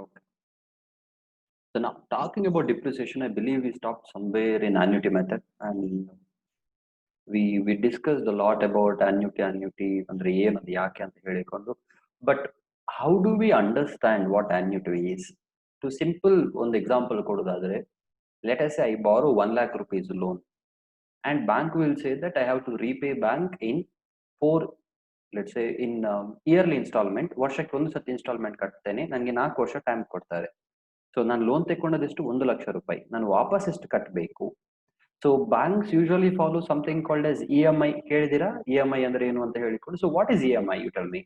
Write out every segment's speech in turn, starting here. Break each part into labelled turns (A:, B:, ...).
A: Okay. So now talking about depreciation, I believe we stopped somewhere in annuity method, and we discussed a lot about annuity ಅಂದ್ರೆ ಏನು ಅದು ಯಾಕೆ ಅಂತ ಹೇಳಿಕೊಂಡು. But how do we understand what annuity is? To simple ಒಂದು example ಕೊಡೋದಾದ್ರೆ, let us say I borrow 1 lakh rupees loan, and bank will say that I have to repay bank in 4, let's say in yearly installment. ವರ್ಷಕ್ಕೆ ಒಂದು ಸತಿ instalment ಕಟ್ತೇನೆ, ನನಗೆ 4 ವರ್ಷ time ಕೊಡ್ತಾರೆ. So ನಾನು loan ತೆಕೊಂಡದೆಷ್ಟು 1 lakh ರೂಪಾಯಿ, ನಾನು ವಾಪಸ್ ಎಷ್ಟು ಕಟ್ಟಬೇಕು? So banks usually follow something called as EMI. ಕೇಳಿದಿರಾ EMI ಅಂದ್ರೆ ಏನು ಅಂತ ಹೇಳಿಕೊಂಡು? So what is EMI, you tell me.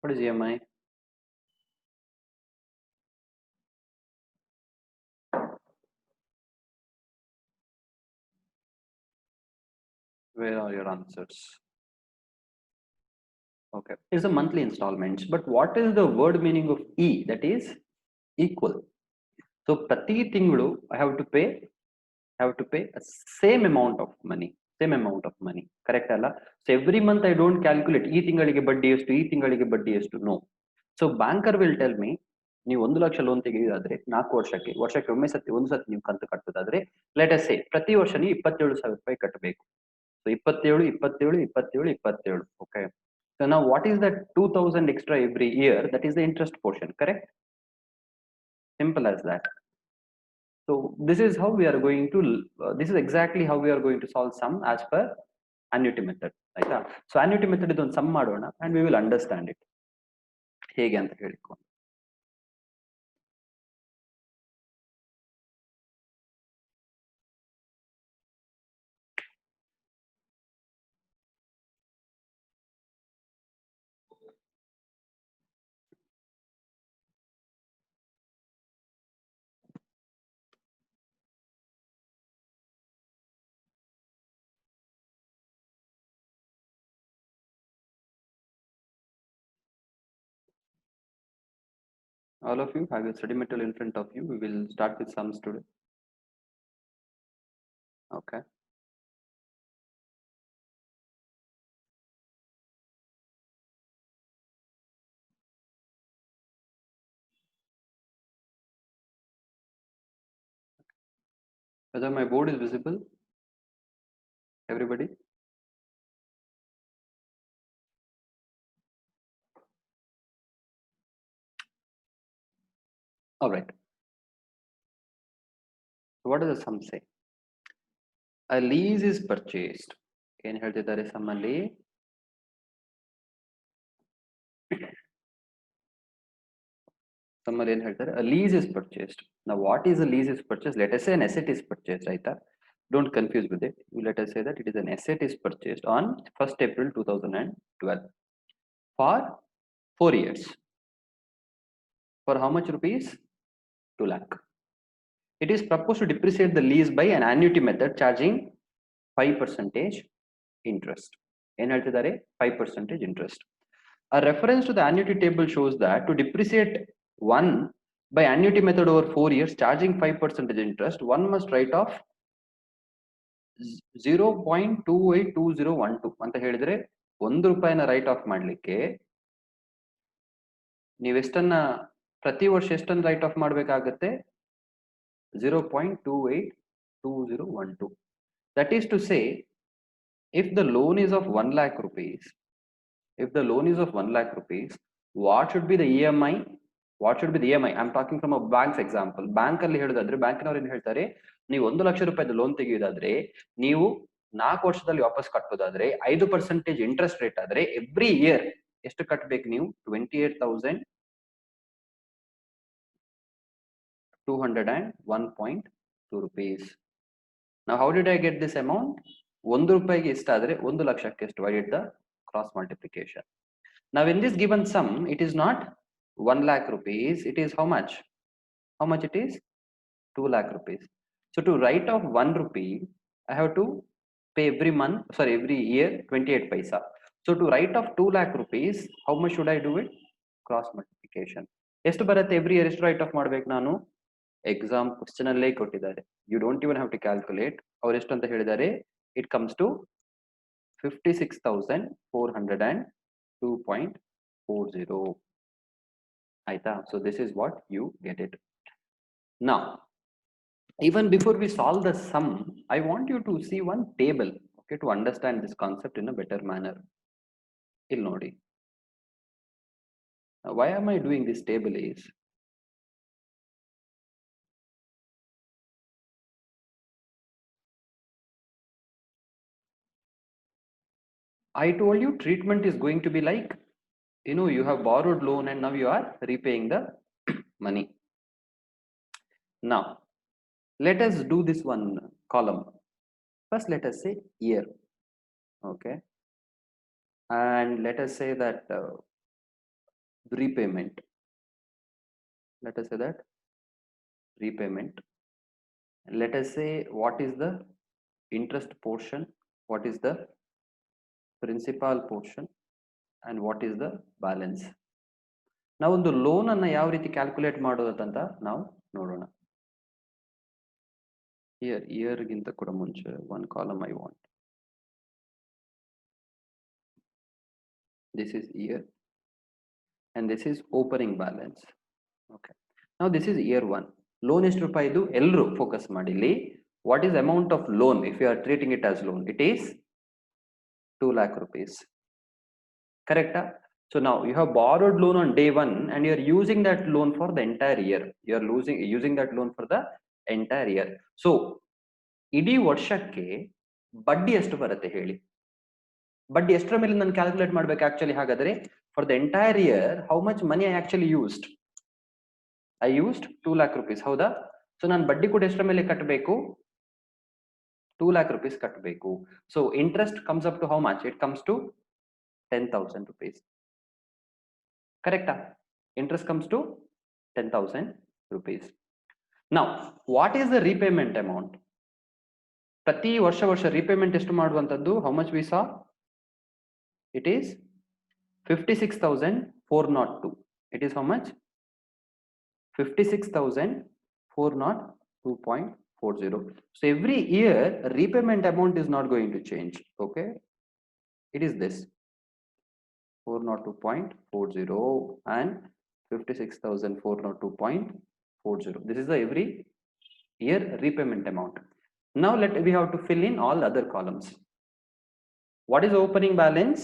A: What is EMI? Where are your answers? Okay, it's a monthly installments, but what is the word meaning of E? That is equal. So ಪ್ರತಿ ತಿಂಗಳು I have to pay a same amount of money, correct ಅಲ್ಲ? So every month I don't calculate ಈ ತಿಂಗಳಿಗೆ ಬಡ್ಡಿ ಎಷ್ಟು, ಈ ತಿಂಗಳಿಗೆ ಬಡ್ಡಿ ಎಷ್ಟು, no. So banker will tell me, ನೀವು 1 ಲಕ್ಷ ಲೋನ್ ತೆಗೆಯುವುದಾದ್ರೆ 4 ವರ್ಷಕ್ಕೆ ಒಂದು ಸತಿ ನೀವು ಕಂತು ಕಟ್ಟುವುದಾದ್ರೆ, ಲೆಟ್ ಅಸ್ ಸೇ ಪ್ರತಿ ವರ್ಷ ನೀವು 27,000 ರೂಪಾಯಿ ಕಟ್ಟಬೇಕು. So 27. Okay. So now what is that 2,000 extra every year? That is the interest portion, correct? Simple as that. So this is how we are going to, this is exactly how we are going to solve sum as per annuity method, ಆಯ್ತಾ? So annuity method ಇದೊಂದು sum ಮಾಡೋಣ and we will understand it ಹೇಗೆ ಅಂತ ಹೇಳಿಕೊಂಡು. All of you have your study material in front of you. We will start with sums today. Okay. Whether my board is visible, everybody? All right. So what does the sum say? A lease is purchased. ಏನು ಹೇಳ್ತಿದ್ದಾರೆ sum ಅಲ್ಲಿ? Sum ಅಲ್ಲಿ ಏನು ಹೇಳ್ತಾರೆ? A lease is purchased. Now what is a lease is purchased? Let us say an asset is purchased, ಆಯ್ತಾ? Don't confuse with it. Let us say that it is an asset is purchased on 1st April 2012 for 4 years. For how much rupees? 2 lakh. It is proposed to depreciate the lease by an annuity method charging 5% interest. ಏನು ಹೇಳ್ತಿದ್ದಾರೆ? 5% interest. A reference to the annuity table shows that to depreciate one by annuity method over 4 years charging 5% interest, one must write off 0.282012 ಅಂತ ಹೇಳಿದ್ರೆ, 1 ರೂಪಾಯಿನ right of ಮಾಡ್ಲಿಕ್ಕೆ ನೀವೆಷ್ಟನ್ನ ಪ್ರತಿ ವರ್ಷ ಎಷ್ಟನ್ನ right of ಮಾಡ್ಬೇಕಾಗತ್ತೆ? 0.282012. That is to say, if the loan is of 1 lakh rupees, what should be the EMI? I'm talking from a bank's example. Bank ಅಲ್ಲಿ ಹೇಳೋದಾದ್ರೆ ಬ್ಯಾಂಕಿನವ್ರು ಏನು ಹೇಳ್ತಾರೆ, ನೀವು 1 ಲಕ್ಷ ರೂಪಾಯಿದ ಲೋನ್ ತೆಗೆಯೋದಾದ್ರೆ ನೀವು 4 ವರ್ಷದಲ್ಲಿ ವಾಪಸ್ ಕಟ್ಟೋದಾದ್ರೆ 5% ಇಂಟ್ರೆಸ್ಟ್ ರೇಟ್ ಆದ್ರೆ ಎವ್ರಿ ಇಯರ್ ಎಷ್ಟು ಕಟ್ಟಬೇಕು ನೀವು? 28,201.2 rupees. Now how did I get this amount? 1 ರೂಪಾಯಿಗೆ ಎಷ್ಟಾದ್ರೆ 1 ಲಕ್ಷಕ್ಕೆ ಎಷ್ಟು? I did the cross multiplication. Now in this given sum, it is not 1 lakh rupees, it is how much? How much it is? 2 lakh rupees. So to write off 1 rupee, I have to pay every month, sorry, every year 28 paisa. So to write off 2 lakh rupees, how much should I do it? Cross multiplication. ಎಷ್ಟು ಬರುತ್ತೆ every year? ಎಷ್ಟು write off ಮಾಡ್ಬೇಕು ನಾನು? Exam question ಅಲ್ಲೇ ಕೊಟ್ಟಿದ್ದಾರೆ. You don't even have to calculate. ಅವ್ರು ಎಷ್ಟು ಅಂತ ಹೇಳಿದ್ದಾರೆ? ಇಟ್ ಕಮ್ಸ್ ಟು 56,402.40 ಆಯ್ತಾ. So this is what you get it. Now even before we solve the sum, I want you to see one table, okay, to understand this concept in a better manner. ಇಲ್ಲಿ ನೋಡಿ. Why am I doing this table is, I told you treatment is going to be like, you have borrowed loan and now you are repaying the money. Now let us do this one column. First let us say year, okay, and let us say that repayment, let us say that repayment, let us say what is the interest portion, what is the principal portion, and what is the balance. ನಾವು ಒಂದು loan ಅನ್ನ ಯಾವ ರೀತಿ calculate ಮಾಡೋದಂತ ನಾವು ನೋಡೋಣ. Year ಗಿಂತ ಕೂಡ ಮುಂಚೆ one column I want. This is year and this is opening balance. Okay, now this is year 1. Loan ಎಷ್ಟು ರೂಪಾಯಿ ಇದು ಎಲ್ಲರೂ ಫೋಕಸ್ ಮಾಡಿ. ಇಲ್ಲಿ what is amount of loan if you are treating it as loan? It is 2 lakh rupees. Correct? So now you have borrowed loan on day 1 and you are using that loan for the entire year. You are using that loan for the entire year. So ಇಡೀ ವರ್ಷಕ್ಕೆ ಬಡ್ಡಿ ಎಷ್ಟು ಬರುತ್ತೆ ಹೇಳಿ? ಬಡ್ಡಿ ಎಷ್ಟರ ಮೇಲೆ ನಾನು ಕ್ಯಾಲ್ಕುಲೇಟ್ ಮಾಡ್ಬೇಕು ಆಕ್ಚುಲಿ? ಹಾಗಾದ್ರೆ for the entire year how much money I actually used? I used 2 lakh rupees, ಹೌದಾ? ಸೊ ನಾನು ಬಡ್ಡಿ ಕೂಡ ಎಷ್ಟರ ಮೇಲೆ ಕಟ್ಟಬೇಕು? 2 lakh rupees ಕಟ್ಟಬೇಕು. So interest comes up to how much? It comes to 10,000 rupees. Correct? Interest comes to 10,000 rupees. Now what is the repayment amount? ಪ್ರತಿ ವರ್ಷ repayment ಎಷ್ಟು ಮಾಡುವಂತದ್ದು? How much we saw? It is 56,402. It is how much? 56,402.40. So every year repayment amount is not going to change. Okay, it is this 402.40 and 56,402.40. This is the every year repayment amount. Now we have to fill in all other columns. What is opening balance?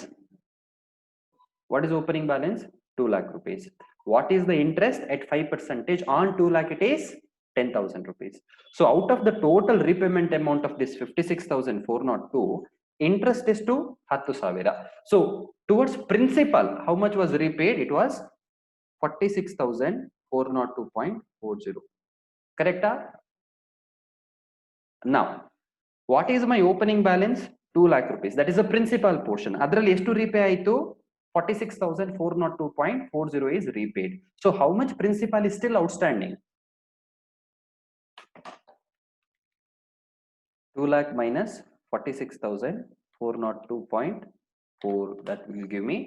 A: What is opening balance? 2 lakh rupees. What is the interest at 5% on 2 lakh? It is 10,000 rupees. So out of the total repayment amount of this 56,402, interest is to 10,000. So towards principal, how much was repaid? It was 46,402.40. Correct? Now what is my opening balance? 2 lakh rupees. That is the principal portion. Adralli ಎಷ್ಟು repay ಆಯಿತು? 46,402.40 is repaid. So how much principal is still outstanding? 2 lakh minus 46,402.4, that will give me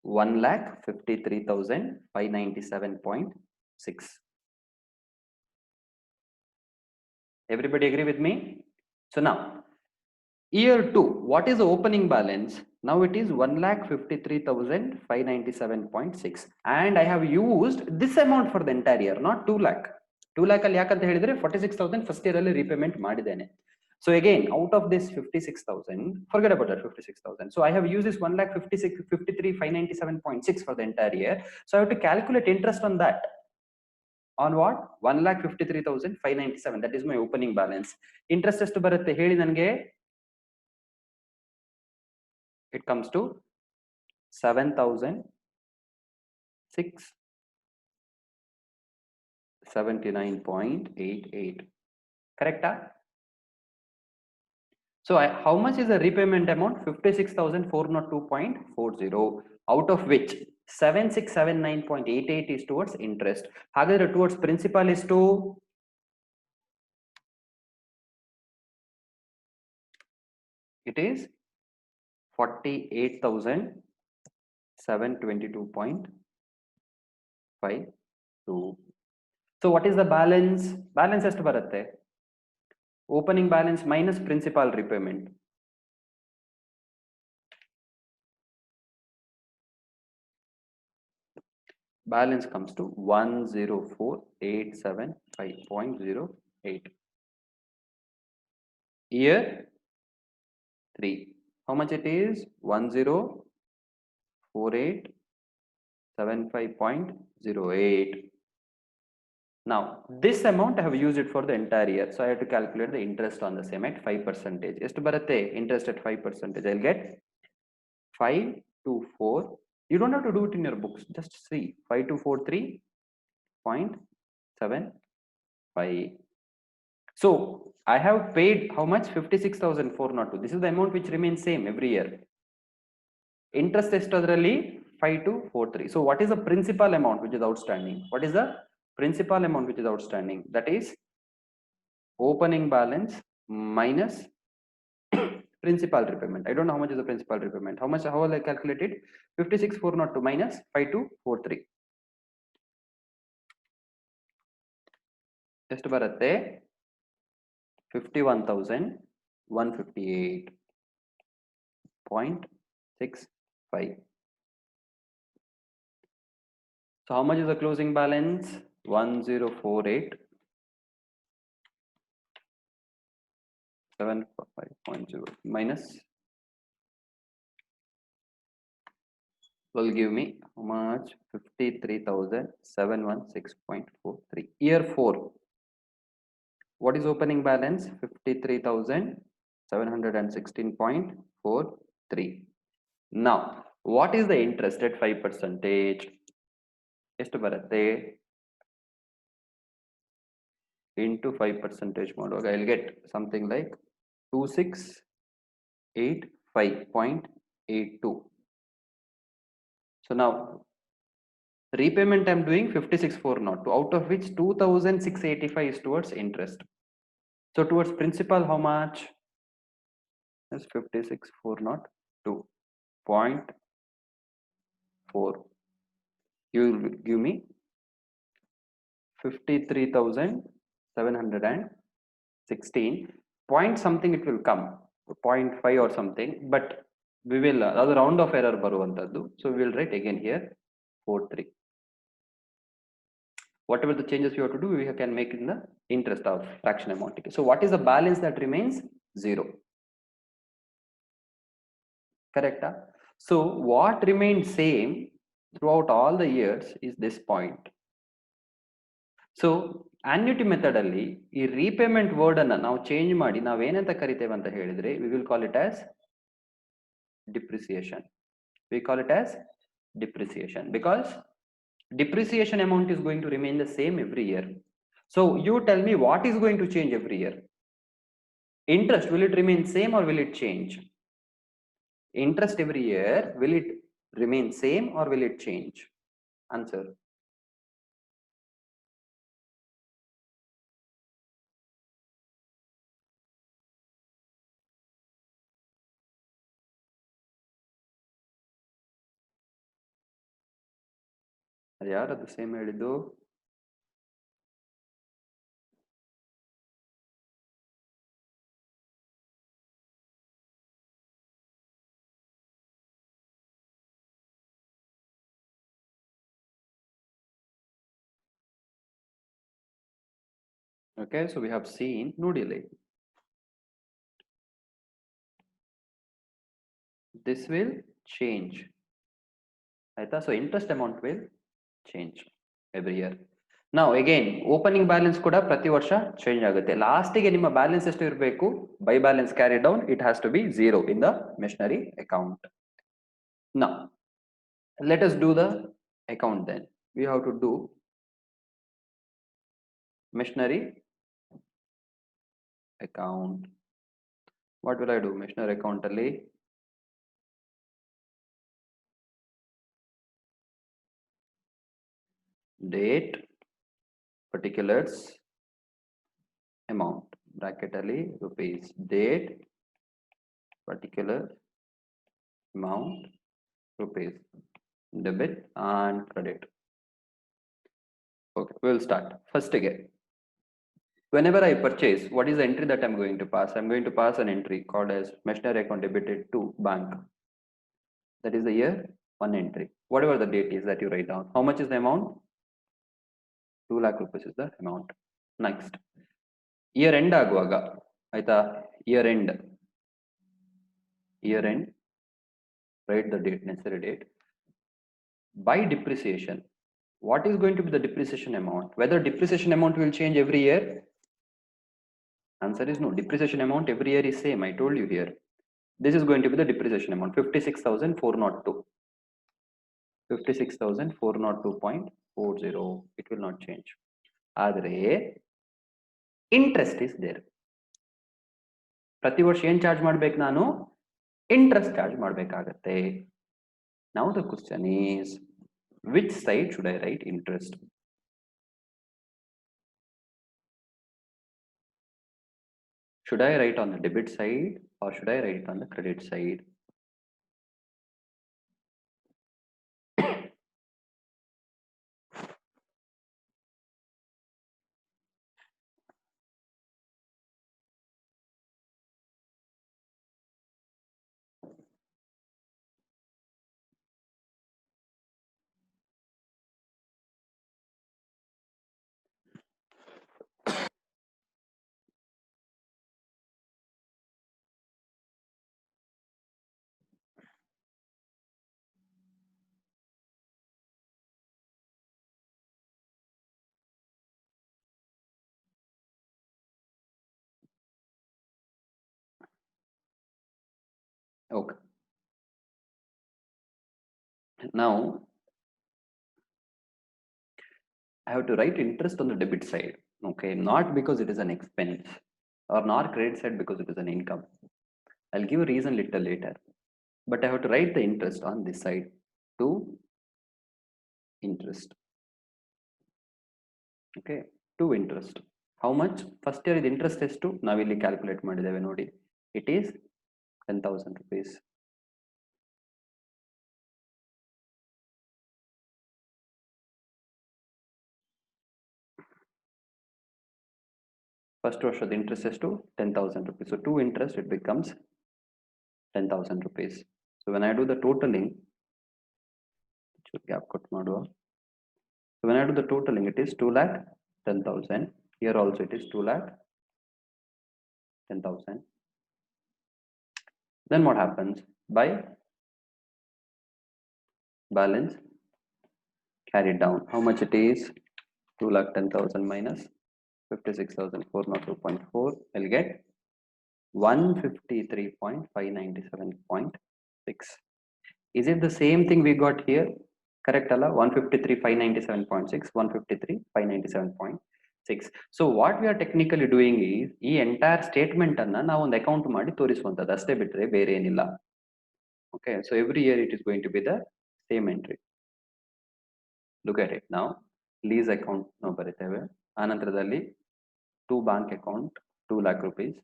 A: 1,53,597.6. Everybody agree with me? So now year 2, what is the opening balance? Now it is 1,53,597.6 and I have used this amount for the entire year, not 2 lakh. 2 lakh ಅಲ್ಲಿ ಯಾಕಂತ ಹೇಳಿದ್ರೆ 46,000 first year ಅಲ್ಲಿ repayment ಮಾಡಿದ್ದೇನೆ. So again out of this 56,000, forget about that 56,000. So I have used this 1,53,597.6 for the entire year. So I have to calculate interest on that. On what? 1,53,597. That is my opening balance. Interest ಎಷ್ಟು ಬರುತ್ತೆ ಹೇಳಿ ನನಗೆ? It comes to 7,679.88. Correct? So how much is the repayment amount? 56,402.40, out of which 7,679.88 is towards interest. Hagadre towards principal is to it is 48,722.52. So what is the balance? Balance ಎಷ್ಟು ಬರುತ್ತೆ? Opening balance minus principal repayment. balance comes to 104,875.08. Year 3. How much it is? 104,875.08. Now, this amount I have used it for the entire year. So I have to calculate the interest on the same at 5%. ಎಷ್ಟು ಬರುತ್ತೆ interest at 5%? I'll get 524. You don't have to do it in your books. Just see 5243.75. So I have paid how much? 56,402. This is the amount which remains same every year. Interest ಎಷ್ಟದರಲ್ಲಿ 5243. So what is the principal amount which is outstanding? What is the principal amount which is outstanding? That is opening balance minus principal repayment. I don't know how much is the principal repayment. How much? How will I calculate it? 56,402 minus 5243. ಎಷ್ಟು ಬರುತ್ತೆ? 51,158.65. So how much is the closing balance? 1048,745.0 minus will give me how much? 53,716.43. Year 4. What is opening balance? 53,716.43. Now, what is the interest at 5%? ಎಷ್ಟು ಬರುತ್ತೆ? Into 5% ಮಾಡುವಾಗ I'll get something like 2685.82. So now repayment I'm doing 56,402, out of which 2,685 is towards interest. So towards principal how much? Is 56,402.4. You will give me 53,716 point something, it will come 0.5 or something, but we will other round of error ಬರುವಂತದ್ದು. So we will write again here 43. Whatever the changes you have to do, we can make in the interest of fraction amount. So what is the balance that remains? 0. Correct? So what remained same throughout all the years is this point. So annuity method ಅಲ್ಲಿ ಈ repayment word ಅನ್ನ ನಾವು change ಮಾಡಿ ನಾವೇನಂತ ಕರಿತೇವೆ ಅಂತ ಹೇಳಿದ್ರೆ we will call it as depreciation. We call it as depreciation because depreciation amount is going to remain the same every year. So you tell me what is going to change every year? Interest, will it remain same or will it change? Interest every year, will it remain same or will it change? Answer. ಯಾರದು same ಹೇಳಿದ್ದು? Okay, so we have seen ನೋಡಿಲಿ, this will change ಆಯ್ತಾ. So interest amount will change every year. Now again opening balance ಕೂಡ ಪ್ರತಿ ವರ್ಷ change ಆಗುತ್ತೆ. Last ಗೆ ನಿಮ್ಮ ಬ್ಯಾಲೆನ್ಸ್ ಎಷ್ಟು ಇರಬೇಕು? By balance carried down, it has to be 0 in the machinery account. Now let us do the account then. We have to do machinery account. What will I do? Machinery account ಅಲ್ಲಿ date, particulars, amount, bracket ಅಲ್ಲಿ rupees, date, particular, amount, rupees, debit and credit. Okay, we'll start. First again, whenever I purchase, what is the entry that I'm going to pass? I'm going to pass an entry called as machinery account debited to bank. That is the year one entry. Whatever the date is that you write down. How much is the amount? 2 lakh rupees is the amount. Next, year end aguvaga, aita year end, write the date, necessary date. By depreciation, what is going to be the depreciation amount? Whether depreciation amount will change every year? Answer is no. Depreciation amount every year is same. I told you here. This is going to be the depreciation amount, 56,402. 56,402.40. It will not change. Adre interest is there. ಪ್ರತಿ ವರ್ಷ ಏನ್ charge ಮಾಡ್ಬೇಕು ನಾನು? Interest charge ಮಾಡ್ಬೇಕಾಗತ್ತೆ. Now the question is, which side should I write interest? Should I write on the debit side or should I write on the credit side? Okay. Now I have to write interest on the debit side. Okay, not because it is an expense or not credit side because it is an income. I'll give a reason little later. But I have to write the interest on this side to interest. Okay, to interest. How much? First year is interest is to now we calculate madideve nodi. It is 10,000 rupees. First ವರ್ಷದ interest is to 10,000 rupees. So to interest it becomes 10,000 rupees. So when I do the totaling, gap cut ಮಾಡುವ. So when I do the totaling, it is 2 lakh 10,000. Here also it is 2 lakh 10,000. Then what happens? By balance, carry down. How much it is? 2 lakh 10,000 minus 56,402.4. I'll get 153.597.6. Is it the same thing we got here? Correct, Allah? 153,597.6, 153,597.6. So what we are technically doing is, ಈ entire statement ಅನ್ನ ನಾವು ಒಂದು account ಮಾಡಿ ತೋರಿಸುವಂತದ್ದು ಅಷ್ಟೇ ಬಿಟ್ರೆ ಬೇರೆ ಏನಿಲ್ಲ. Okay, so every year it is going to be the same entry. Look at it now. Lease account ನಾವು ಬರೀತೇವೆ. ಆನಂತರದಲ್ಲಿ to bank account 2 lakh rupees.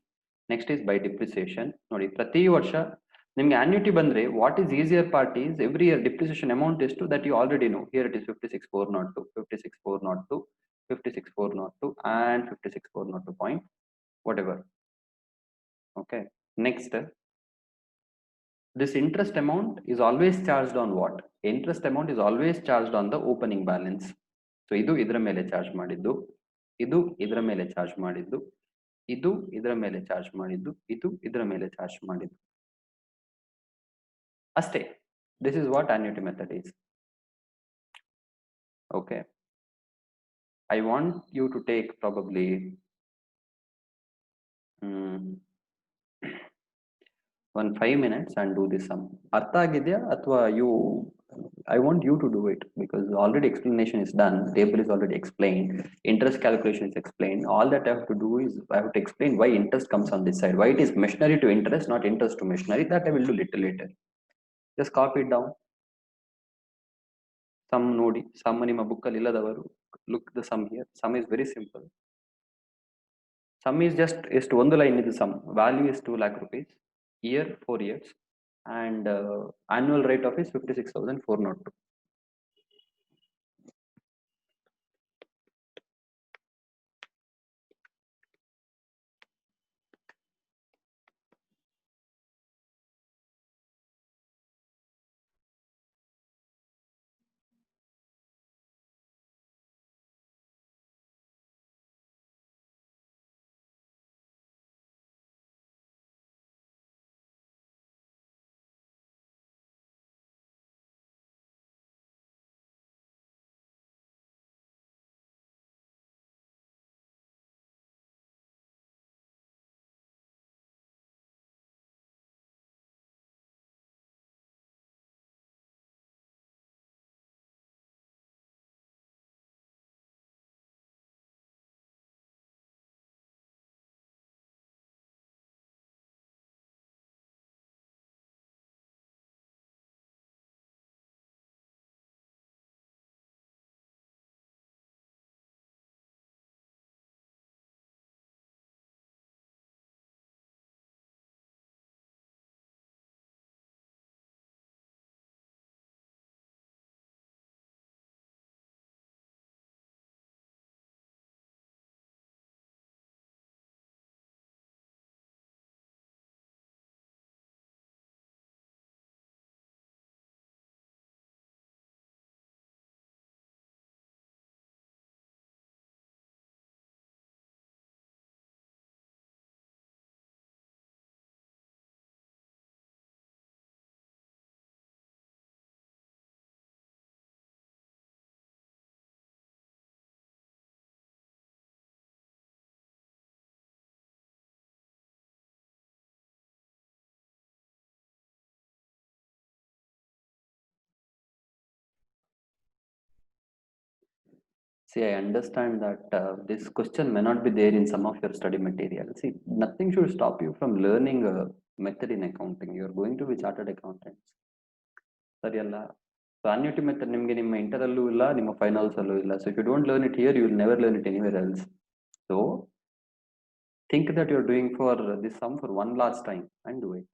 A: Next is by depreciation. ನೋಡಿ ಪ್ರತಿ ವರ್ಷ ನಿಮಗೆ annuity ಬಂದ್ರೆ what is easier part is every year depreciation amount is to that you already know. Here it is 56,402, 56,402, 56,402 and 56,402 point whatever. Okay. Next, this interest amount is always charged on what? Interest amount is always charged on the opening balance. So ಇದು ಇದರ ಮೇಲೆ charge ಮಾಡಿದ್ದು, ಇದು ಇದರ ಮೇಲೆ charge ಮಾಡಿದ್ದು, ಇದು ಇದರ ಮೇಲೆ ಚಾರ್ಜ್ ಮಾಡಿದ್ದು, ಇದು ಇದರ ಮೇಲೆ ಚಾರ್ಜ್ ಮಾಡಿದ್ದು. ಅಷ್ಟೇ. This is what annuity method is. Okay. I want you to take probably 5 minutes and do this sum. ಅರ್ಥ ಆಗಿದೆಯಾ ಅಥವಾ I want you to do it because already explanation is done. Table is already explained. Interest calculation is explained. All that I have to do is I have to explain why interest comes on this side. Why it is machinery to interest, not interest to machinery. That I will do little later. Just copy it down. Sum nodi. Sum ನಿಮ್ಮ book ಅಲ್ಲಿ ಇಲ್ಲದವರು look the sum here. Sum is very simple. Sum is just ಎಷ್ಟು ಒಂದು line ಇದು sum. Value is 2 lakh rupees. Year 4 years and annual rate of is 56,402. See, I understand that this question may not be there in some of your study material. See, nothing should stop you from learning a method in accounting. You're going to be chartered accountants. ಸರಿ ಅಲ್ಲ? So annuity method ನಿಮಗೆ ನಿಮ್ಮ ಇಂಟರಲ್ಲೂ ಇಲ್ಲ, ನಿಮ್ಮ finals ಅಲ್ಲೂ ಇಲ್ಲ. So if you don't learn it here, you will never learn it anywhere else. So think that you're doing for this sum for one last time and do it.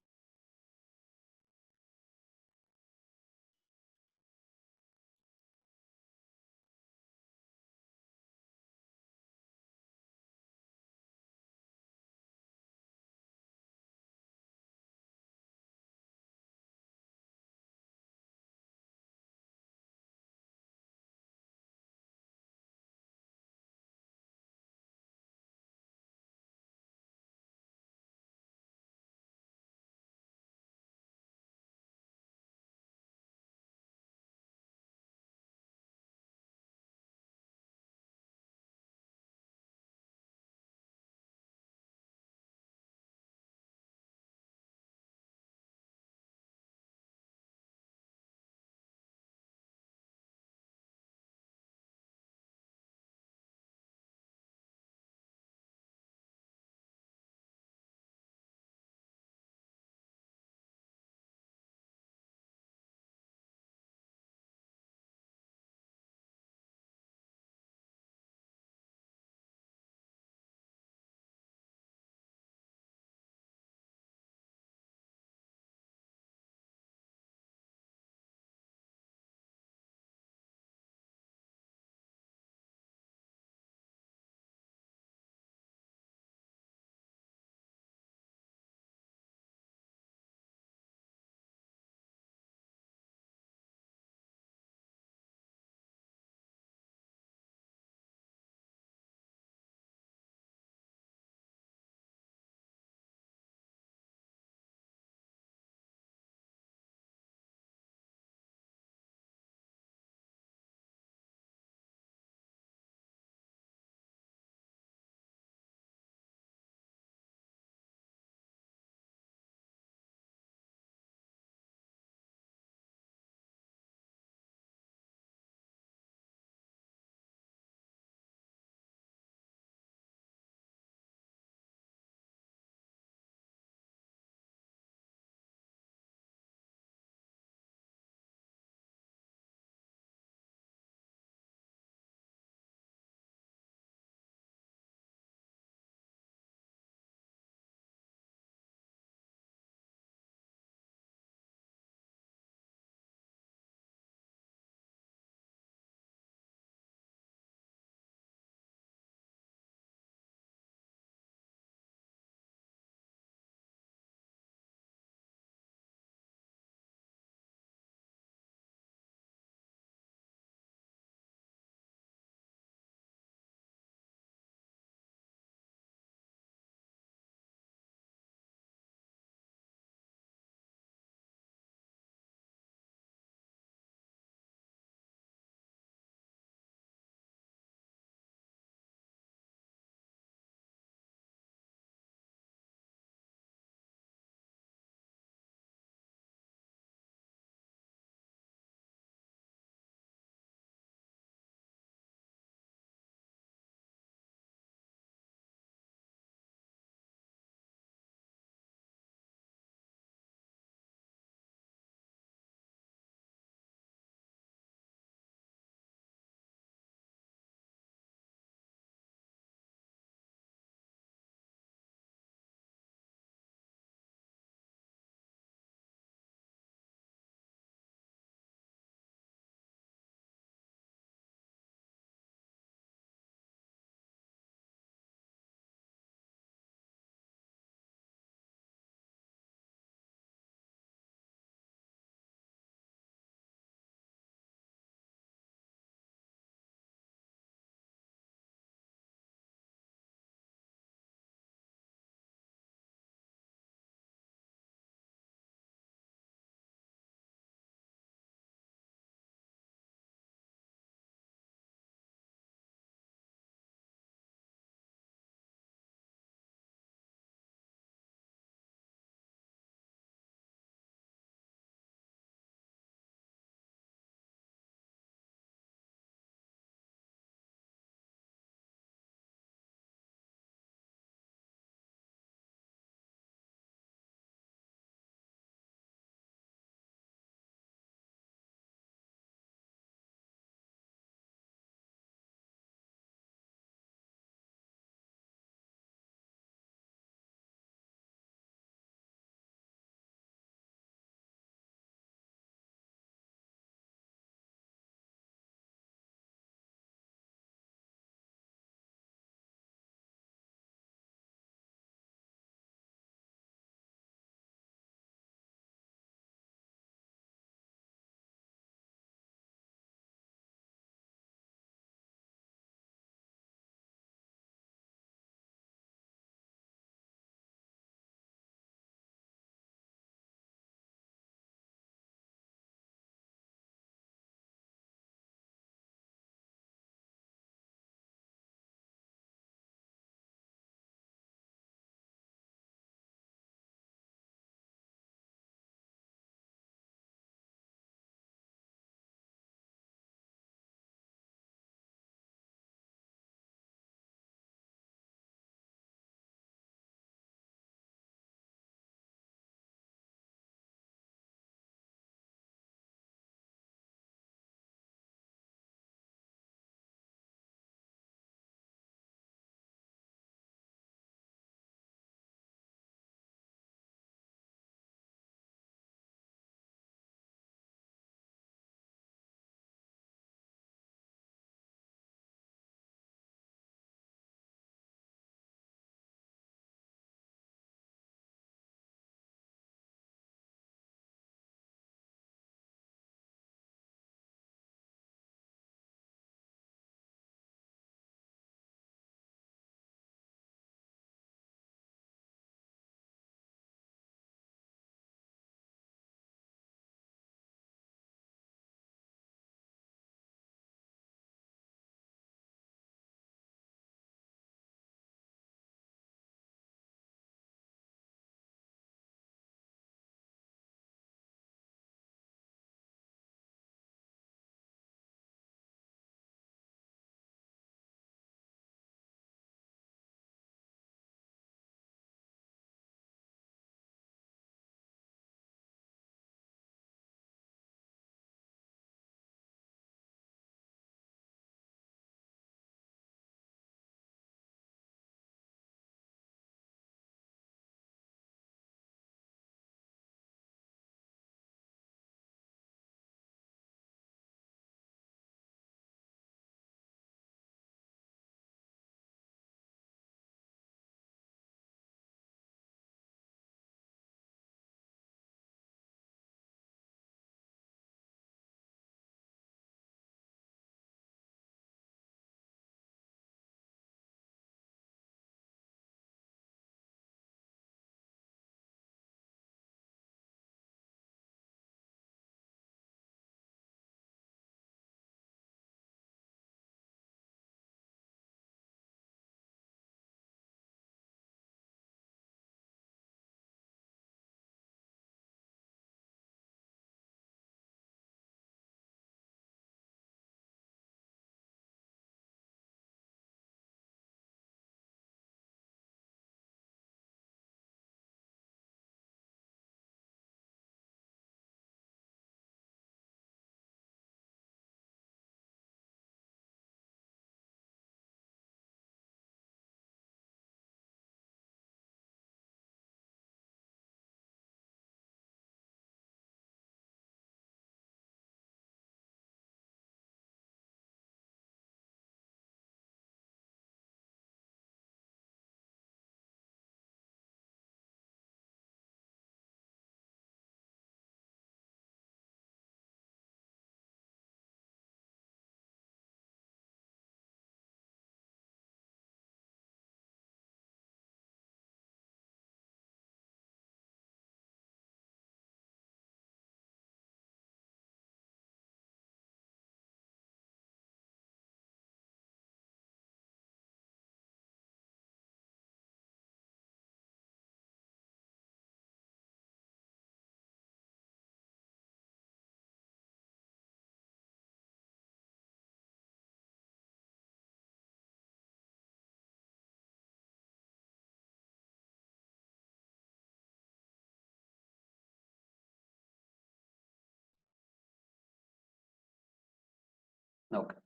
A: Okay.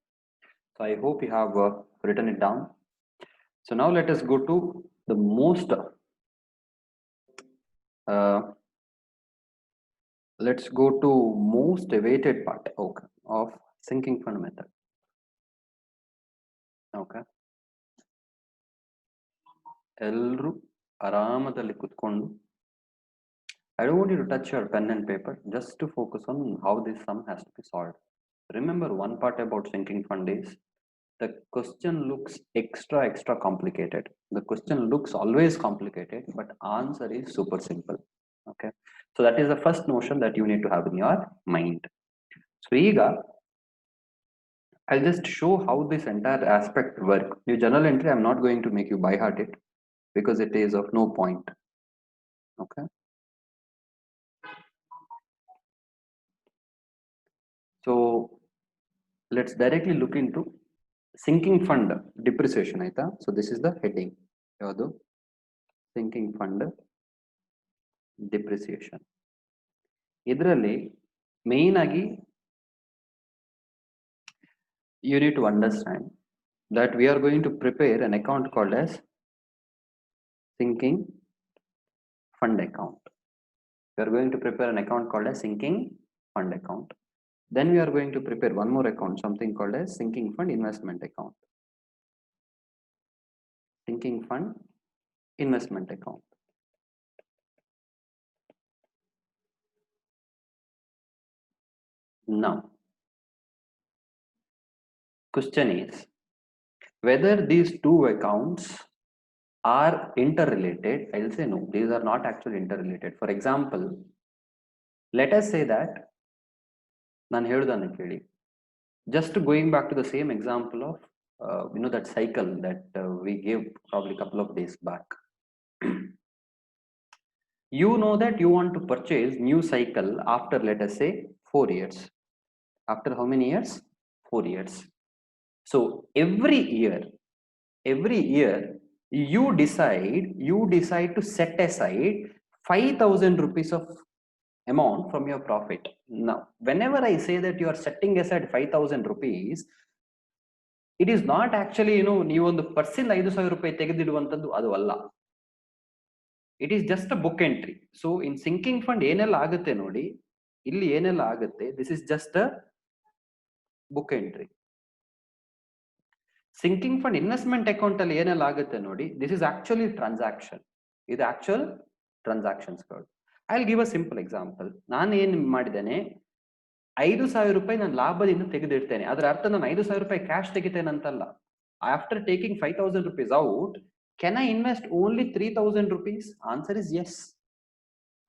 A: So I hope you have written it down. So now let us go to the most let's go to most awaited part, okay, of sinking fund method. Okay. ಎಲ್ರು ಆರಾಮದಲ್ಲಿ ಕುತ್ಕೊಂಡು I don't want you to touch your pen and paper, just to focus on how this sum has to be solved. Remember one part about sinking fund is the question looks extra complicated. The question looks always complicated, but answer is super simple. Okay. So that is the first notion that you need to have in your mind. So Iga, I'll just show how this entire aspect work. Your journal entry, I'm not going to make you by heart it because it is of no point. Okay. So let's directly look into sinking fund depreciation. So this is the heading. Sinking fund depreciation. Idralli main agi you need to understand that we are going to prepare an account called as sinking fund account. We are going to prepare an account called as sinking fund account. Then we are going to prepare one more account, something called as sinking fund investment account. Sinking fund investment account. Now, question is whether these two accounts are interrelated. I'll say no, these are not actually interrelated. For example, let us say that just going back to the same example of that cycle that we gave probably a couple of days back. You know that you want to purchase new cycle after, let us say, 4 years. After how many years? 4 years. So every year you decide to set aside 5,000 rupees of amount from your profit. Now whenever I say that you are setting aside 5,000 rupees, it is not actually ನೀವು ಒಂದು person 5,000 ರೂಪಾಯಿ ತೆಗೆದಿಡುವಂತದ್ದು ಅದು ಅಲ್ಲ. It is just a book entry. So in sinking fund ಏನೆಲ್ಲ ಆಗುತ್ತೆ ನೋಡಿ, ಇಲ್ಲಿ ಏನೆಲ್ಲ ಆಗುತ್ತೆ, this is just a book entry. Sinking fund investment account ಅಲ್ಲಿ ಏನೆಲ್ಲ ಆಗುತ್ತೆ ನೋಡಿ, this is actually transaction. ಇದು actual transactions ಗಳು. I'll give a simple example. ನಾನು ಏನು ಮಾಡಿದ್ದೇನೆ, 5,000 ರೂಪಾಯಿ ನಾನು ಲಾಭದಿಂದ ತೆಗೆದಿಡ್ತೇನೆ. ಅದರ ಅರ್ಥ ನಾನು 5,000 ರೂಪಾಯಿ ಕ್ಯಾಶ್ ತೆಗಿತೇನೆ ಅಂತಲ್ಲ. After taking 5,000 rupees out, can I invest only 3,000 rupees? Answer is yes.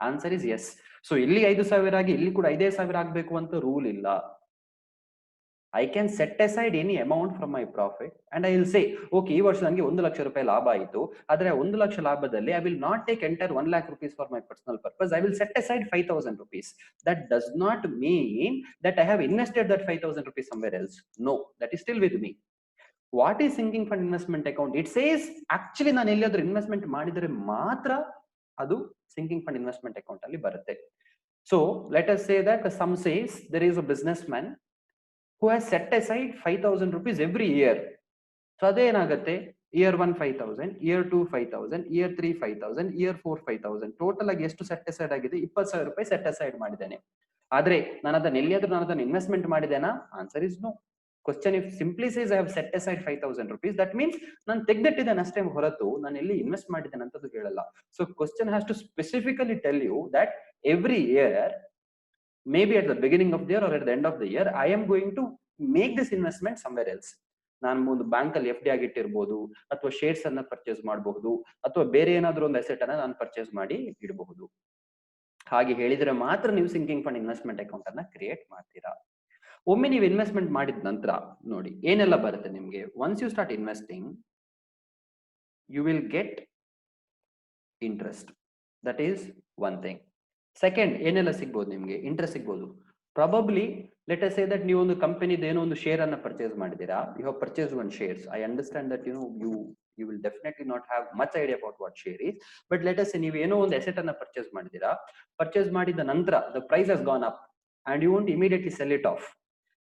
A: Answer is yes. So ಇಲ್ಲಿ 5,000 ಆಗಿ ಇಲ್ಲಿ ಕೂಡ 5,000 ಆಗಬೇಕು ಅಂತ ರೂಲ್ ಇಲ್ಲ. I can set aside any amount from my profit and I will say, okay, ಈ ವರ್ಷ ನನಗೆ 1 ಲಕ್ಷ ರೂಪಾಯಿ ಲಾಭ ಆಯಿತು. ಆದರೆ 1 ಲಕ್ಷ ಲಾಭದಲ್ಲಿ I will not take entire 1 lakh rupees for my personal purpose. I will set aside 5,000 rupees. That does not mean that I have invested that 5,000 rupees somewhere else. No, that is still with me. What is sinking fund investment account? It says actually ನಾನು ಎಲ್ಲಿಯಾದರೂ investment ಮಾಡಿದರೆ ಮಾತ್ರ ಅದು sinking fund investment account ಅಲ್ಲಿ ಬರುತ್ತೆ. So let us say that some says there is a businessman who has set aside 5,000 rupees every year. So ಅದೇನಾಗುತ್ತೆ, year 1 5,000, year 2 5,000, year 3 5,000, year 4 5,000. Total ಆಗಿ ಎಷ್ಟು ಸೆಟ್ ಅಸೈಡ್ ಆಗಿದೆ? 20,000 ರೂಪಾಯಿ ಸೆಟ್ ಅಸೈಡ್ ಮಾಡಿದ್ದೇನೆ. ಆದ್ರೆ ನಾನು ಅದನ್ನ ಇನ್ವೆಸ್ಟ್ಮೆಂಟ್ ಮಾಡಿದ್ದೇನಾ? Answer is no. Question if simply says I have set aside 5,000 rupees, that means ನಾನು ತೆಗೆದಿಟ್ಟಿದ್ದೇನೆ ಅಷ್ಟೇ ಹೊರತು ನಾನು ಎಲ್ಲಿ ಇನ್ವೆಸ್ಟ್ ಮಾಡಿದ್ದೇನೆ ಅಂತದ್ದು ಹೇಳಲ್ಲ. So question has to specifically tell you that every year, maybe at the beginning of the year or at the end of the year, I am going to make this investment somewhere else. ನಾನು ಒಂದು bank ಅಲ್ಲಿ FD ಆಗಿಟ್ಟಿರಬಹುದು, ಅಥವಾ shares ಅನ್ನ purchase ಮಾಡಬಹುದು, ಅಥವಾ ಬೇರೆ ಏನಾದರೂ ಒಂದು ಅಸೆಟ್ ಅನ್ನ ನಾನು ಪರ್ಚೇಸ್ ಮಾಡಿ ಇಡಬಹುದು. ಹಾಗೆ ಹೇಳಿದ್ರೆ ಮಾತ್ರ ನೀವು ಸಿಂಕಿಂಗ್ ಫಂಡ್ ಇನ್ವೆಸ್ಟ್ಮೆಂಟ್ ಅಕೌಂಟ್ ಅನ್ನ ಕ್ರಿಯೇಟ್ ಮಾಡ್ತೀರಾ. ಒಮ್ಮೆ ನೀವು ಇನ್ವೆಸ್ಟ್ಮೆಂಟ್ ಮಾಡಿದ ನಂತರ ನೋಡಿ ಏನೆಲ್ಲ ಬರುತ್ತೆ ನಿಮಗೆ. Once you start investing, you will get interest. That is one thing. Second, ಏನೆಲ್ಲ ಸಿಗ್ಬೋದು ನಿಮಗೆ? ಇಂಟ್ರೆಸ್ಟ್ ಸಿಗ್ಬೋದು. Probably let us say that ನೀವು ಒಂದು ಕಂಪನಿದ ಏನೋ ಒಂದು ಶೇರ್ ಅನ್ನ ಪರ್ಚೇಸ್ ಮಾಡಿದೀರಾ. You have purchase one shares. I understand that you will definitely not have much idea about what share is, but let us say ನೀವು ಏನೋ ಒಂದು ಅಸೆಟ್ ಅನ್ನ ಪರ್ಚೇಸ್ ಮಾಡಿದೀರಾ. ಪರ್ಚೇಸ್ ಮಾಡಿದ ನಂತರ the price has gone up and you won't immediately sell it off.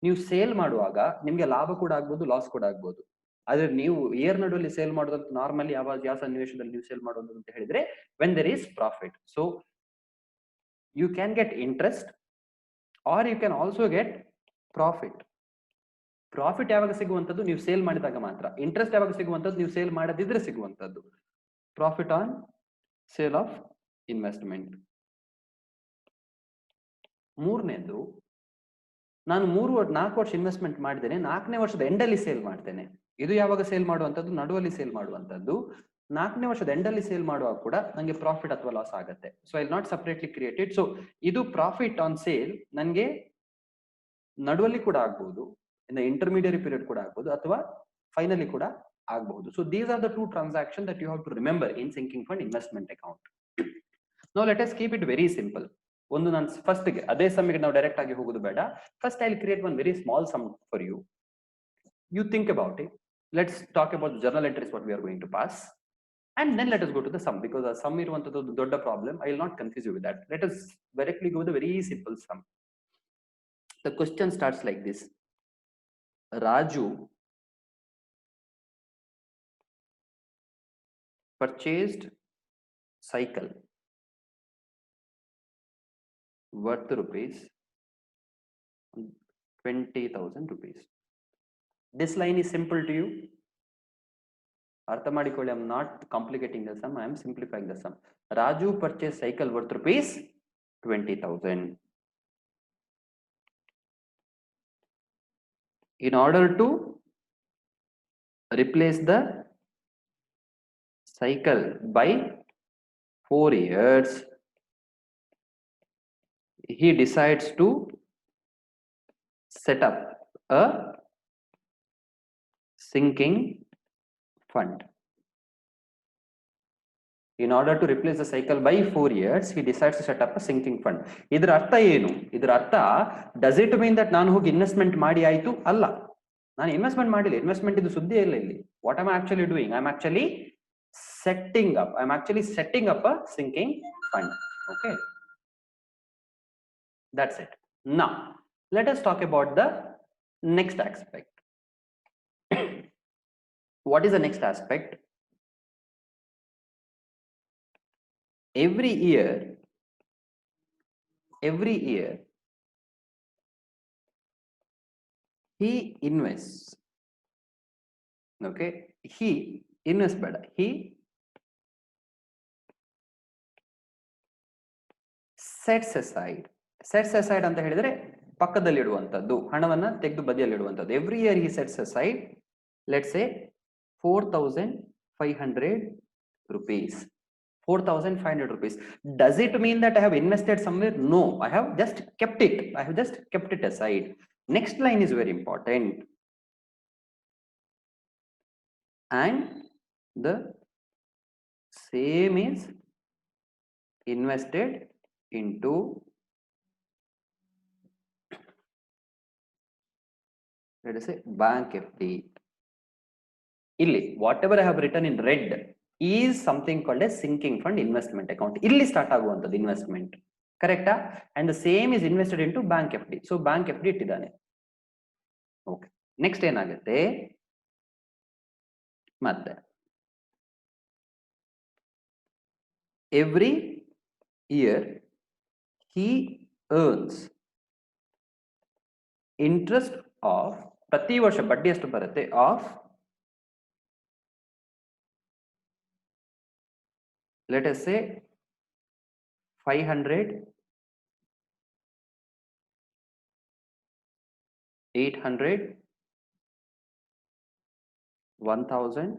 A: ನೀವು sale ಮಾಡುವಾಗ ನಿಮ್ಗೆ ಲಾಭ ಕೂಡ ಆಗ್ಬೋದು, ಲಾಸ್ ಕೂಡ ಆಗ್ಬೋದು. ಆದ್ರೆ ನೀವು ಇಯರ್ ನಡುವಲ್ಲಿ ಸೇಲ್ ಮಾಡೋದಂತ ನಾರ್ಮಲಿ ಯಾವ ಸನ್ನಿವೇಶದಲ್ಲಿ ನೀವು ಸೇಲ್ ಮಾಡೋದು ಅಂತ ಹೇಳಿದ್ರೆ when there is profit. So you can get interest or you can also get profit. Profit ಯಾವಾಗ ಸಿಗುವಂತದ್ದು? ನೀವು ಸೇಲ್ ಮಾಡಿದಾಗ ಮಾತ್ರ. ಇಂಟ್ರೆಸ್ಟ್ ಯಾವಾಗ ಸಿಗುವಂತದ್ದು? ನೀವು ಸೇಲ್ ಮಾಡದಿದ್ರೆ ಸಿಗುವಂತದ್ದು. Profit on sale of investment. ಮೂರನೇದು, ನಾನು 4 ವರ್ಷ ಇನ್ವೆಸ್ಟ್ಮೆಂಟ್ ಮಾಡಿದ್ದೇನೆ, 4ನೇ ವರ್ಷದ ಎಂಡಲ್ಲಿ ಸೇಲ್ ಮಾಡ್ತೇನೆ. ಇದು ಯಾವಾಗ ಸೇಲ್ ಮಾಡುವಂತದ್ದು? ನಡುವಲ್ಲಿ ಸೇಲ್ ಮಾಡುವಂತದ್ದು. 4ನೇ ವರ್ಷದ ಎಂಡಲ್ಲಿ ಸೇಲ್ ಮಾಡುವಾಗ ಕೂಡ ನನಗೆ ಪ್ರಾಫಿಟ್ ಅಥವಾ ಲಾಸ್ ಆಗುತ್ತೆ. So I not separately created. So ಇದು ಪ್ರಾಫಿಟ್ ಆನ್ ಸೇಲ್ ನನಗೆ ನಡುವಲ್ಲಿ ಕೂಡ ಆಗ್ಬಹುದು, ಇನ್ ಇಂಟರ್ಮೀಡಿಯರಿ ಪೀರಿಯಡ್ ಕೂಡ ಆಗ್ಬಹುದು, ಅಥವಾ ಫೈನಲಿ ಕೂಡ ಆಗಬಹುದು. So these are the 2 transaction that you have to remember in sinking fund investment account. Now let us keep it very simple. ಒಂದು ನಾನು ಫಸ್ಟ್ ಗೆ ಅದೇ ಸಮ್ಮಿಗೆ ನಾವು ಡೈರೆಕ್ಟ್ ಆಗಿ ಹೋಗೋದು ಬೇಡ. First I will create one very small sum for you. You think about it. Let's talk about the journal entries what we are going to pass, and then let us go to the sum, because the sum iruvanthadu dodda problem. I will not confuse you with that. Let us directly go with a very simple sum. The question starts like this: Raju purchased cycle worth rupees 20,000 rupees. This line is simple to you. Artha madikoli, I am not complicating the sum, I am simplifying the sum. Raju purchased cycle worth rupees 20,000. In order to replace the cycle by 4 years, he decides to set up a sinking fund. In order to replace the cycle by 4 years, he decides to set up a sinking fund. ಇದರ ಅರ್ಥ ಏನು? ಇದರ ಅರ್ಥ, does it mean that ನಾನು ಹೋಗಿ investment ಮಾಡಿ ಆಯ್ತು? ಅಲ್ಲ, ನಾನು ಇನ್ವೆಸ್ಟ್ಮೆಂಟ್ ಮಾಡಿಲ್ಲ. ಇನ್ವೆಸ್ಟ್ಮೆಂಟ್ ಇದು ಸುದ್ದಿ ಇಲ್ಲ ಇಲ್ಲಿ. What am I actually doing? I am actually setting up a sinking fund. Okay, that's it. Now let us talk about the next aspect. What is the next aspect? Every year he invests. Okay, he invests better. He sets aside ಅಂತ ಹೇಳಿದ್ರೆ ಪಕ್ಕದಲ್ಲಿ ಇಡುವಂತದ್ದು, ಹಣವನ್ನ ತೆಗೆದು ಬದಿಯಲ್ಲಿ ಇಡುವಂತದ್ದು. Every year he sets aside, let's say 4,500 rupees. 4,500 rupees. Does it mean that I have invested somewhere? No, I have just kept it aside. Next line is very important. And the same is invested into let us say bank FD. Illi whatever I have written in red is something called a sinking fund investment account. Illi start aguvanthadu investment, correct? And the same is invested into bank FD. So bank FD ittidane. Okay, next enagutte matte every year he earns interest of, ಪ್ರತಿ ವರ್ಷ ಬಡ್ಡಿ ಎಷ್ಟು ಬರುತ್ತೆ, of let us say 500, 800, 1,000,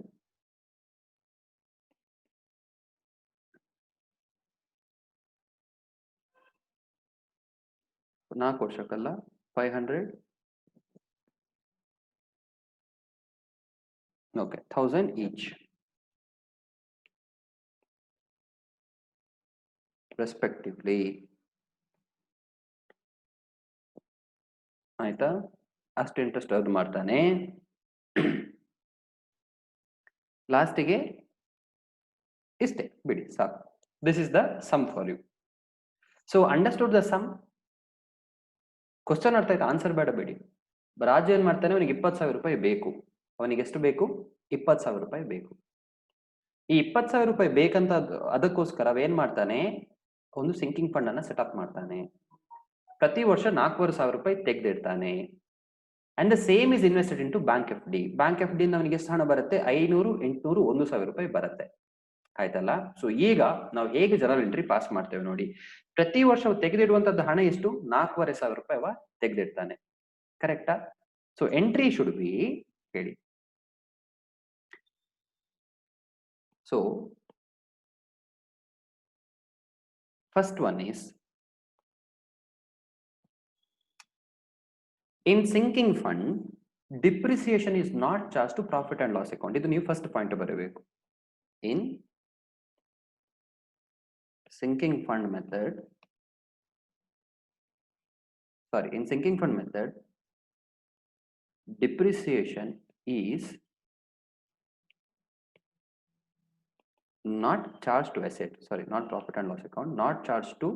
A: 4 ವರ್ಷಕ್ಕಲ್ಲ, 500, okay, 1,000 each respectively. ಆಯ್ತಾ? ಅಷ್ಟು interest earn ಮಾಡ್ತಾನೆ. ಲಾಸ್ಟಿಗೆ ಇಷ್ಟೇ ಬಿಡಿ, ಸಾಕು. This is the sum for you. So understood the sum? Question ಅರ್ಥ ಆಯ್ತಾ? ಆನ್ಸರ್ ಬೇಡ ಬಿಡಿ. ರಾಜು ಏನ್ ಮಾಡ್ತಾನೆ, ಅವನಿಗೆ 20,000 ರೂಪಾಯಿ ಬೇಕು. ಅವನಿಗೆ ಎಷ್ಟು ಬೇಕು? 20,000 ರೂಪಾಯಿ ಬೇಕು. ಈ 20,000 ರೂಪಾಯಿ ಬೇಕಂತ ಅದಕ್ಕೋಸ್ಕರ ಅವೇನ್ ಮಾಡ್ತಾನೆ, ಒಂದು ಸಿಂಕಿಂಗ್ ಫಂಡ್ ಅನ್ನ ಸೆಟಪ್ ಮಾಡ್ತಾನೆ. ಪ್ರತಿ ವರ್ಷ 4,500 ರೂಪಾಯಿ ತೆಗೆದಿಡ್ತಾನೆ. And the same is invested in to bank F D. Bank F D ಅವನಿಗೆ ಎಷ್ಟು ಹಣ ಬರುತ್ತೆ? 500, 800, 1,000 ರೂಪಾಯಿ ಬರುತ್ತೆ. ಆಯ್ತಲ್ಲ? ಸೊ ಈಗ ನಾವು ಹೇಗೆ ಜನರಲ್ ಎಂಟ್ರಿ ಪಾಸ್ ಮಾಡ್ತೇವೆ ನೋಡಿ. ಪ್ರತಿ ವರ್ಷ ತೆಗೆದಿಡುವಂತದ್ದು ಹಣ ಎಷ್ಟು? 4,500 ರೂಪಾಯಿ ಅವ ತೆಗೆದಿಡ್ತಾನೆ. ಕರೆಕ್ಟಾ? ಸೊ ಎಂಟ್ರಿ ಶುಡ್ ಬಿ, ಹೇಳಿ. So first one is in sinking fund depreciation is not charged to profit and loss account. ಇದು ನೀವು ಫಸ್ಟ್ ಪಾಯಿಂಟ್ ಬರಬೇಕು. In sinking fund method, in sinking fund method, depreciation is not charged to asset. Not profit and loss account, not charged to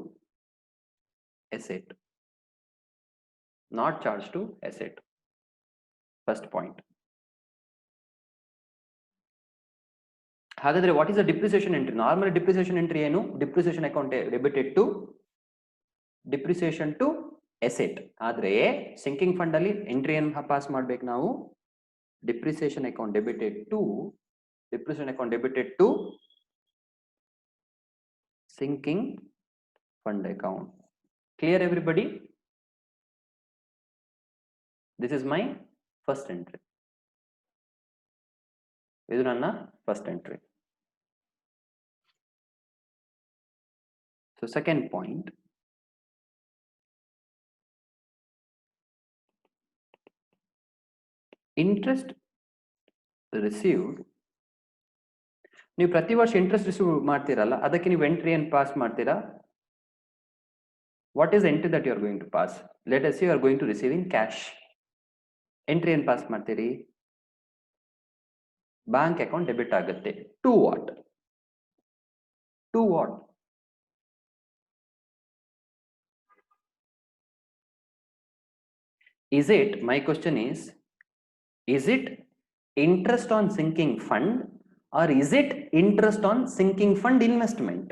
A: asset. Not charged to asset. First point. ಹಾಗಾದ್ರೆ what is the depreciation entry? Normal depreciation entry ಏನು? Depreciation account debited to depreciation to asset. ಆದ್ರೆ sinking fund ಅಲ್ಲಿ entry ಏನು pass ಮಾಡ್ಬೇಕು ನಾವು? Depreciation account debited to sinking fund account. Clear everybody? This is my first entry. Idu nanna first entry. So second point, interest received. ನೀವು ಪ್ರತಿ ವರ್ಷ interest receive ಮಾಡ್ತೀರಲ್ಲ, ಅದಕ್ಕೆ ನೀವು ಎಂಟ್ರಿ ಏನು ಪಾಸ್ ಮಾಡ್ತೀರಾ? What is entry that you are going to pass? Let us you are going to receive in cash. Entry ಏನು pass ಮಾಡ್ತೀರಿ? ಬ್ಯಾಂಕ್ ಅಕೌಂಟ್ ಡೆಬಿಟ್ ಆಗುತ್ತೆ. To what? Is it, my question is it interest on sinking fund or is it interest on sinking fund investment?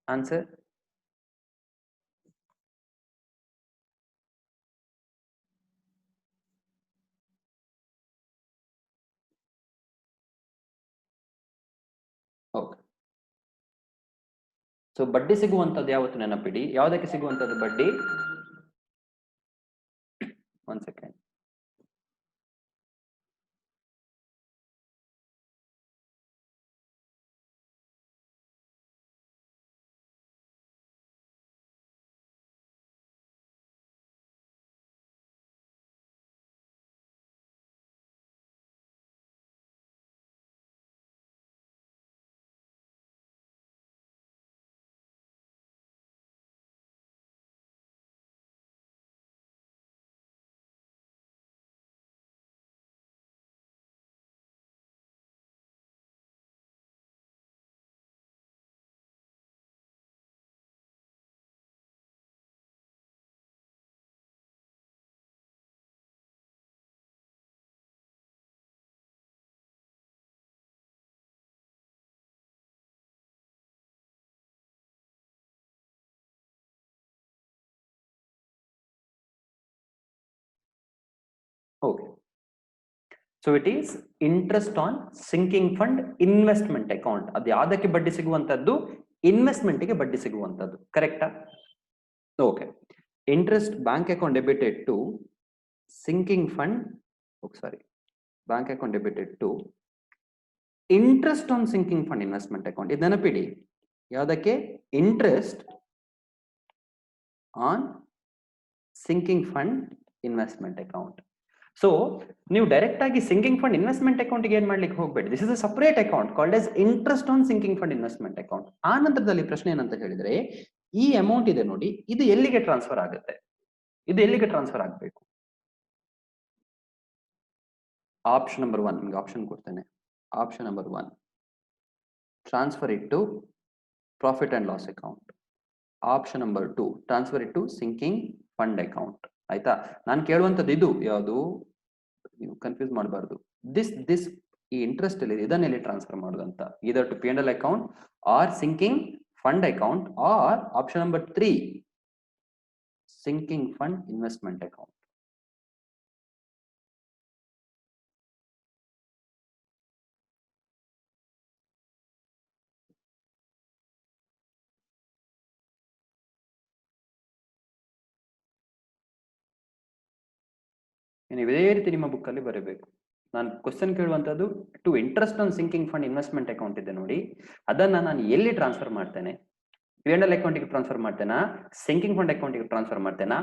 A: Answer. Okay. So ಬಡ್ಡಿ ಸಿಗುವಂಥದ್ದು ಯಾವತ್ತು ನೆನಪಿಡಿ. ಯಾವುದಕ್ಕೆ ಸಿಗುವಂಥದ್ದು ಬಡ್ಡಿ? One second. Okay. So it is interest on sinking fund investment account. ಅದು ಯಾವುದಕ್ಕೆ ಬಡ್ಡಿ ಸಿಗುವಂತದ್ದು? ಇನ್ವೆಸ್ಟ್ಮೆಂಟ್ಗೆ ಬಡ್ಡಿ ಸಿಗುವಂತದ್ದು. ಕರೆಕ್ಟಾ? Okay. Interest bank account debited to sinking fund, bank account debited to interest on sinking fund investment account. ಇದು ನೆನಪಿಡಿ. ಯಾವುದಕ್ಕೆ? Interest on sinking fund investment account. So ನೀವು ಡೈರೆಕ್ಟ್ ಆಗಿ ಸಿಂಕಿಂಗ್ ಫಂಡ್ ಇನ್ವೆಸ್ಟ್ಮೆಂಟ್ ಅಕೌಂಟ್ಗೆ ಏನ್ ಮಾಡ್ಲಿಕ್ಕೆ ಹೋಗ್ಬೇಡಿ. This is a separate account called as interest on sinking fund investment account. ಆ ನಂತರದಲ್ಲಿ ಪ್ರಶ್ನೆ ಏನಂತ ಹೇಳಿದ್ರೆ, ಈ ಅಮೌಂಟ್ ಇದೆ ನೋಡಿ, ಇದು ಎಲ್ಲಿಗೆ ಟ್ರಾನ್ಸ್ಫರ್ ಆಗುತ್ತೆ? ಇದು ಎಲ್ಲಿಗೆ ಟ್ರಾನ್ಸ್ಫರ್ ಆಗಬೇಕು? ಆಪ್ಷನ್ ನಂಬರ್ 1, ನಿಮ್ಗೆ ಆಪ್ಷನ್ ಕೊಡ್ತೇನೆ. Option number 1, transfer it to profit and loss account. Option number 2 transfer it to sinking fund account. ಆಯ್ತಾ, ನಾನು ಕೇಳುವಂಥದ್ದು ಇದು ಯಾವುದು, ನೀವು ಕನ್ಫ್ಯೂಸ್ ಮಾಡಬಾರ್ದು. ದಿಸ್ ಈ ಇಂಟ್ರೆಸ್ಟ್ ಅಲ್ಲಿ ಇದನ್ನೆಲ್ಲಿ ಟ್ರಾನ್ಸ್ಫರ್ ಮಾಡೋದು ಅಂತ, either to P&L account or sinking fund account or option number 3 sinking fund investment account. ನೀವು ಇದೇ ರೀತಿ ನಿಮ್ಮ ಬುಕ್ ಅಲ್ಲಿ ಬರೀಬೇಕು. ನಾನು ಕ್ವಶನ್ ಕೇಳುವಂತದ್ದು to interest on sinking fund investment account ಇದೆ ನೋಡಿ, ಅದನ್ನ ನಾನು ಎಲ್ಲಿ ಟ್ರಾನ್ಸ್ಫರ್ ಮಾಡ್ತೇನೆ, P&L ಅಕೌಂಟಿಗೆ ಟ್ರಾನ್ಸ್ಫರ್ ಮಾಡ್ತೇನಾ, ಸಿಂಕಿಂಗ್ ಫಂಡ್ ಅಕೌಂಟಿಗೆ ಟ್ರಾನ್ಸ್ಫರ್ ಮಾಡ್ತೇನಾ,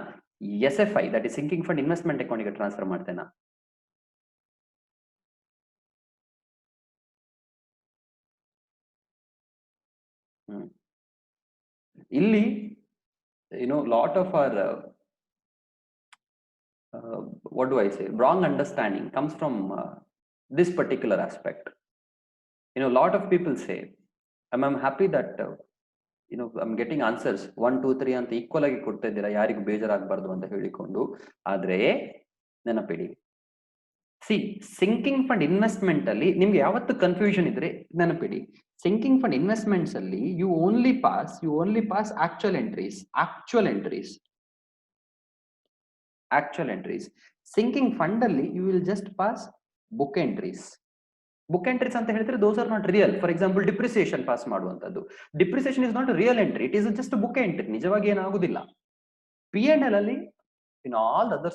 A: SFI that is sinking fund investment ಅಕೌಂಟಿಗೆ ಟ್ರಾನ್ಸ್ಫರ್ ಮಾಡ್ತೇನಾ? ಇಲ್ಲಿ lot of or what do I say, wrong understanding comes from this particular aspect. Lot of people say I'm happy that I'm getting answers 1 2 3 ಅಂತ equal ಆಗಿ ಕೊಡ್ತಾ ಇದ್ದೀರಾ, ಯಾರಿಗೂ ಬೇಜಾರಾಗಬಾರ್ದು ಅಂತ ಹೇಳಿಕೊಂಡು. ಆದ್ರೆ ನೆನಪಿಡಿ, ಸಿಂಕಿಂಗ್ ಫಂಡ್ ಇನ್ವೆಸ್ಟ್ಮೆಂಟ್ ಅಲ್ಲಿ ನಿಮ್ಗೆ ಯಾವತ್ತು ಕನ್ಫ್ಯೂಷನ್ ಇದ್ರೆ ನೆನಪಿಡಿ, ಸಿಂಕಿಂಗ್ ಫಂಡ್ ಇನ್ವೆಸ್ಟ್ಮೆಂಟ್ಸ್ ಅಲ್ಲಿ you only pass actual entries. Sinking fund ಅಲ್ಲಿ you will just pass book entries ಅಂತ ಹೇಳಿದ್ರೆ those are not real. For example depreciation pass ಮಾಡುವಂತದ್ದು, depreciation is not real entry, it is just book entry, ನಿಜವಾಗಿ ಏನಾಗುದಿಲ್ಲ. P&L ಅಲ್ಲಿ in all the other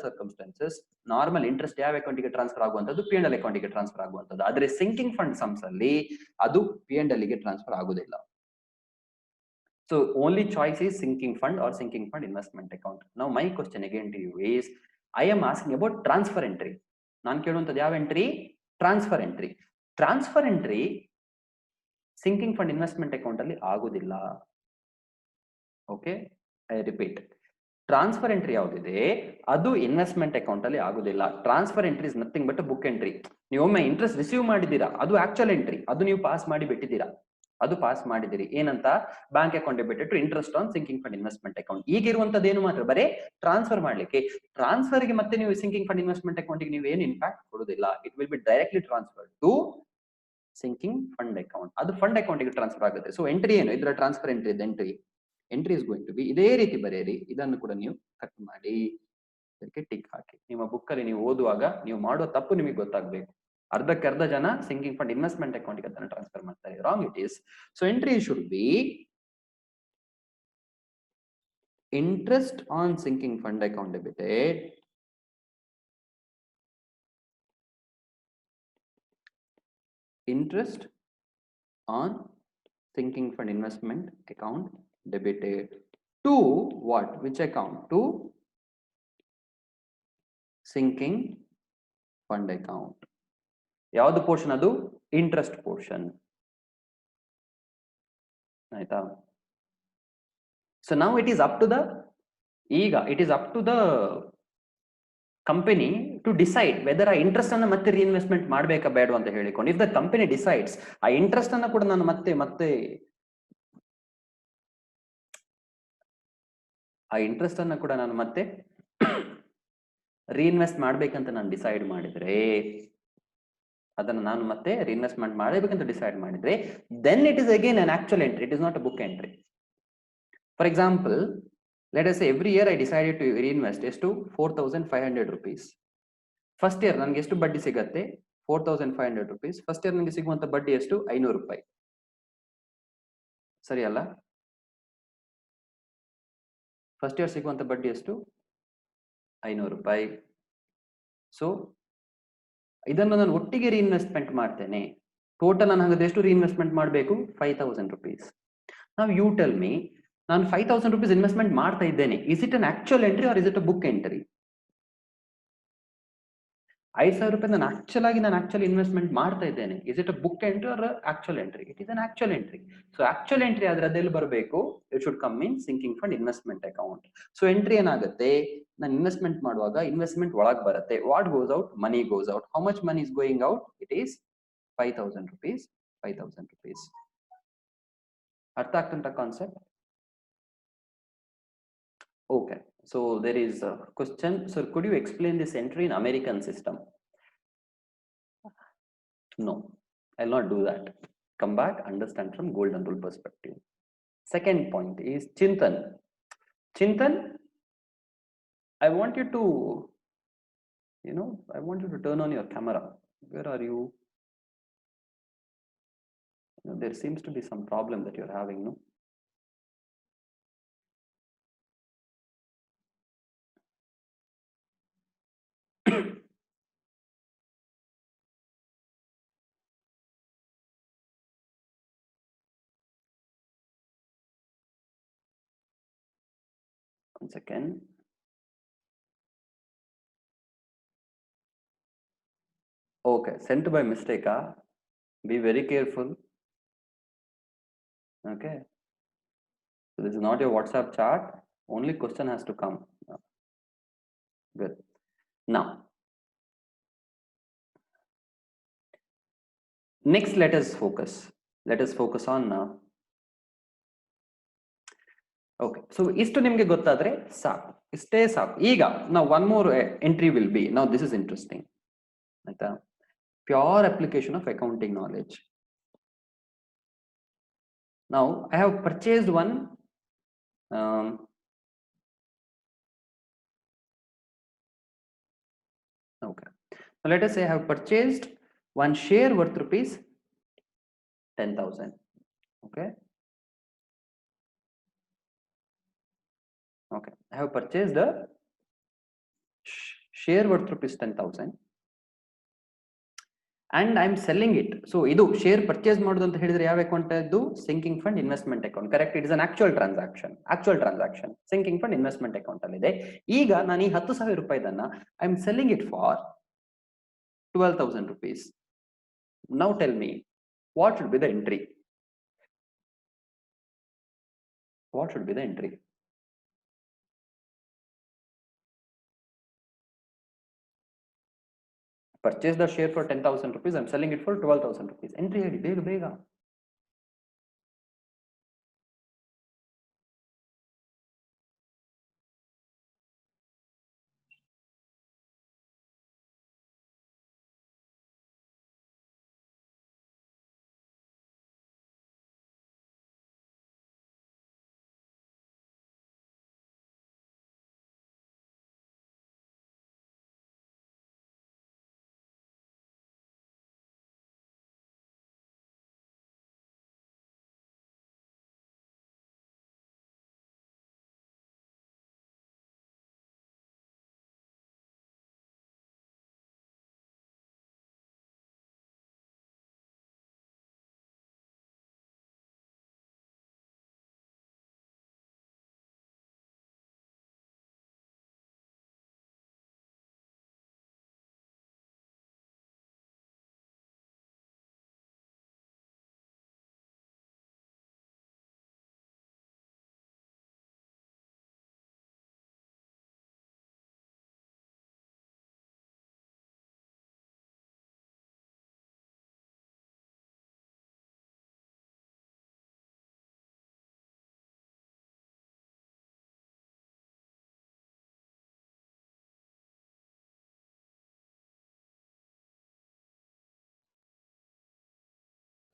A: circumstances normal interest ಯಾವ ಅಕೌಂಟಿಗೆ transfer ಆಗುವಂತದ್ದು, P&L ಅಕೌಂಟಿಗೆ transfer ಆಗುವಂತದ್ದು. ಆದ್ರೆ ಸಿಂಕಿಂಗ್ ಫಂಡ್ ಸಮ್ಸ್ ಅಲ್ಲಿ ಅದು P&L ಗೆ ಟ್ರಾನ್ಸ್ಫರ್ ಆಗುದಿಲ್ಲ. So only choice is sinking fund or sinking fund investment account. Now my question again to you is, I am asking about transfer entry. ನಾನು ಕೇಳುವಂತದ್ದು ಯಾವ entry, transfer entry sinking fund investment account ಅಲ್ಲಿ ಆಗುದಿಲ್ಲ. Okay, I repeat, transfer entry ಯಾವುದಿದೆ ಅದು investment account ಅಲ್ಲಿ ಆಗುದಿಲ್ಲ. Transfer entry is nothing but book entry. ನೀವೊಮ್ಮೆ ಇಂಟ್ರೆಸ್ಟ್ ರಿಸೀವ್ ಮಾಡಿದ್ದೀರಾ, ಅದು ಆಕ್ಚುಯಲ್ ಎಂಟ್ರಿ, ಅದು ನೀವು ಪಾಸ್ ಮಾಡಿ ಬಿಟ್ಟಿದ್ದೀರಾ, ಅದು ಪಾಸ್ ಮಾಡಿದಿರಿ ಏನಂತ, bank account debited to interest on sinking fund investment account. ಈಗ ಇರುವಂತದ್ದು ಏನು ಮಾತ್ರ, ಬರೀ ಟ್ರಾನ್ಸ್ಫರ್ ಮಾಡ್ಲಿಕ್ಕೆ. ಟ್ರಾನ್ಸ್ಫರ್ ಗೆ ಮತ್ತೆ ನೀವು ಸಿಂಕಿಂಗ್ ಫಂಡ್ ಇನ್ವೆಸ್ಟ್ಮೆಂಟ್ ಅಕೌಂಟ್ ಗೆ ನೀವು ಏನು ಇಂಪ್ಯಾಕ್ಟ್ ಕೊಡುದಿಲ್ಲ. It will be directly transfer to sinking fund account, ಅದು ಫಂಡ್ ಅಕೌಂಟ್ ಗೆ ಟ್ರಾನ್ಸ್ಫರ್ ಆಗುತ್ತೆ. ಸೊ ಎಂಟ್ರಿ ಏನು, ಇದರ transfer entry is going to be ಇದೇ ರೀತಿ ಬರೆಯಿರಿ. ಇದನ್ನು ಕೂಡ ನೀವು ಕಟ್ ಮಾಡಿ ಅದಕ್ಕೆ ಟಿಕ್ ಹಾಕಿ. ನಿಮ್ಮ ಬುಕ್ ಅಲ್ಲಿ ನೀವು ಓದುವಾಗ ನೀವು ಮಾಡುವ ತಪ್ಪು ನಿಮಗೆ ಗೊತ್ತಾಗಬೇಕು. ಅರ್ಧಕ್ಕೆ ಅರ್ಧ ಜನ ಸಿಂಕಿಂಗ್ ಫಂಡ್ ಇನ್ವೆಸ್ಟ್ಮೆಂಟ್ ಅಕೌಂಟ್ ಗೆ ಅದನ್ನು ಟ್ರಾನ್ಸ್ಫರ್ ಮಾಡ್ತಾರೆ. Wrong it is. So entry should be interest on sinking fund account debited interest on sinking fund investment account debited to what, which account, to sinking fund account. ಯಾವುದು portion, ಅದು interest portion ಆಯ್ತಾ. ಸೊ ನಾವು it is up to the company to decide whether ಆ interest ಅನ್ನ ಮತ್ತೆ reinvestment ಮಾಡ್ಬೇಕಾ ಬೇಡ ಅಂತ ಹೇಳಿಕೊಂಡು. ಇಫ್ ದ ಕಂಪನಿ ಡಿಸೈಡ್ಸ್ ಆ ಇಂಟ್ರೆಸ್ಟ್ ಅನ್ನ ಕೂಡ ನಾನು ಮತ್ತೆ ರಿಇನ್ವೆಸ್ಟ್ ಮಾಡ್ಬೇಕಂತ ನಾನು ಡಿಸೈಡ್ ಮಾಡಿದ್ರೆ, ಅದನ್ನು ನಾನು ಮತ್ತೆ ರಿಇನ್ವೆಸ್ಟ್ಮೆಂಟ್ ಮಾಡಬೇಕಂತ ಡಿಸೈಡ್ ಮಾಡಿದ್ರೆ, then it is again an actual entry, it is not a book entry. For example, let us say every year I decided to reinvest ಎಷ್ಟು 4,500 rupees. ಫಸ್ಟ್ ಇಯರ್ ನನಗೆ ಎಷ್ಟು ಬಡ್ಡಿ ಸಿಗತ್ತೆ, 4,500 rupees. ಫಸ್ಟ್ ಇಯರ್ ನನಗೆ ಸಿಗುವಂತ ಬಡ್ಡಿ ಎಷ್ಟು, 500 ರೂಪಾಯಿ. ಸರಿ ಅಲ್ಲ? ಫಸ್ಟ್ ಇಯರ್ ಸಿಗುವಂತ ಬಡ್ಡಿ ಎಷ್ಟು, 500 ರೂಪಾಯಿ. ಸೊ ಇದನ್ನು ನಾನು ಒಟ್ಟಿಗೆ ರಿಇನ್ವೆಸ್ಟ್ಮೆಂಟ್ ಮಾಡ್ತೇನೆ. ಟೋಟಲ್ ನಾನು ಹಾಗಾದ್ರೆ ಎಷ್ಟು ರಿಇನ್ವೆಸ್ಟ್ಮೆಂಟ್ ಮಾಡಬೇಕು, 5,000 rupees. ನಾವು ಯು ಟೆಲ್ ಮೀ, ನಾನು 5,000 rupees ಇನ್ವೆಸ್ಟ್ಮೆಂಟ್ ಮಾಡ್ತಾ ಇದ್ದೇನೆ. Is it an actual entry or is it a book entry? 5,000 ರೂಪಾಯಿ ನಾನು ಆಕ್ಚುಲಿ ಇನ್ವೆಸ್ಟ್ಮೆಂಟ್ ಮಾಡ್ತಾ ಇದ್ದೇನೆ. Is it a book entry or actual entry? It is an actual entry. So actual entry ಆದ್ರೆ ಅದೆಲ್ಲಿ ಬರಬೇಕು, it should come in sinking fund investment account. So entry ಏನಾಗುತ್ತೆ, ನಾನು investment ಮಾಡುವಾಗ ಇನ್ವೆಸ್ಟ್ಮೆಂಟ್ ಒಳಗೆ ಬರುತ್ತೆ. What goes out, money goes out. How much money is going out, it is 5,000 rupees. ಅರ್ಥ ಆಗ್ತುಂಟ concept? Okay, so there is a question. So could you explain this entry in American system? No, I'll not do that. Come back, understand from golden rule perspective. Second point is Chintan. Chintan, I want you to, I want you to turn on your camera. Where are you? There seems to be some problem that you're having, no? One second. Okay, sent by mistake. Be very careful. Okay. So this is not your WhatsApp chat. Only question has to come. Good. Now, next let us focus. Let us focus on okay. So istu nimge gottadre saku. Iste saku. Iga now one more entry will be. Now this is interesting. Aita pure application of accounting knowledge. Now I have purchased one okay. So let us say I have purchased one share worth rupees 10,000. Okay. Okay. I have purchased a share worth rupees 10,000 and I'm selling it. So idu share purchase ಮಾಡೋದು ಅಂತ ಹೇಳಿದ್ರೆ ಯಾವ account ಇದು? Sinking fund investment account. Correct? It is an actual transaction. Sinking fund investment account ಅಲ್ಲಿ ಇದೆ. ಈಗ ನಾನು ಈ 10,000 ರೂಪಾಯಿದನ್ನ I am selling it for 12,000 rupees. Now tell me, what should be the entry? What should be the entry? Purchase the share for 10,000 rupees. I'm selling it for 12,000 rupees. Entry ಹೇಳಿ ಬೇಗ ಬೇಗ.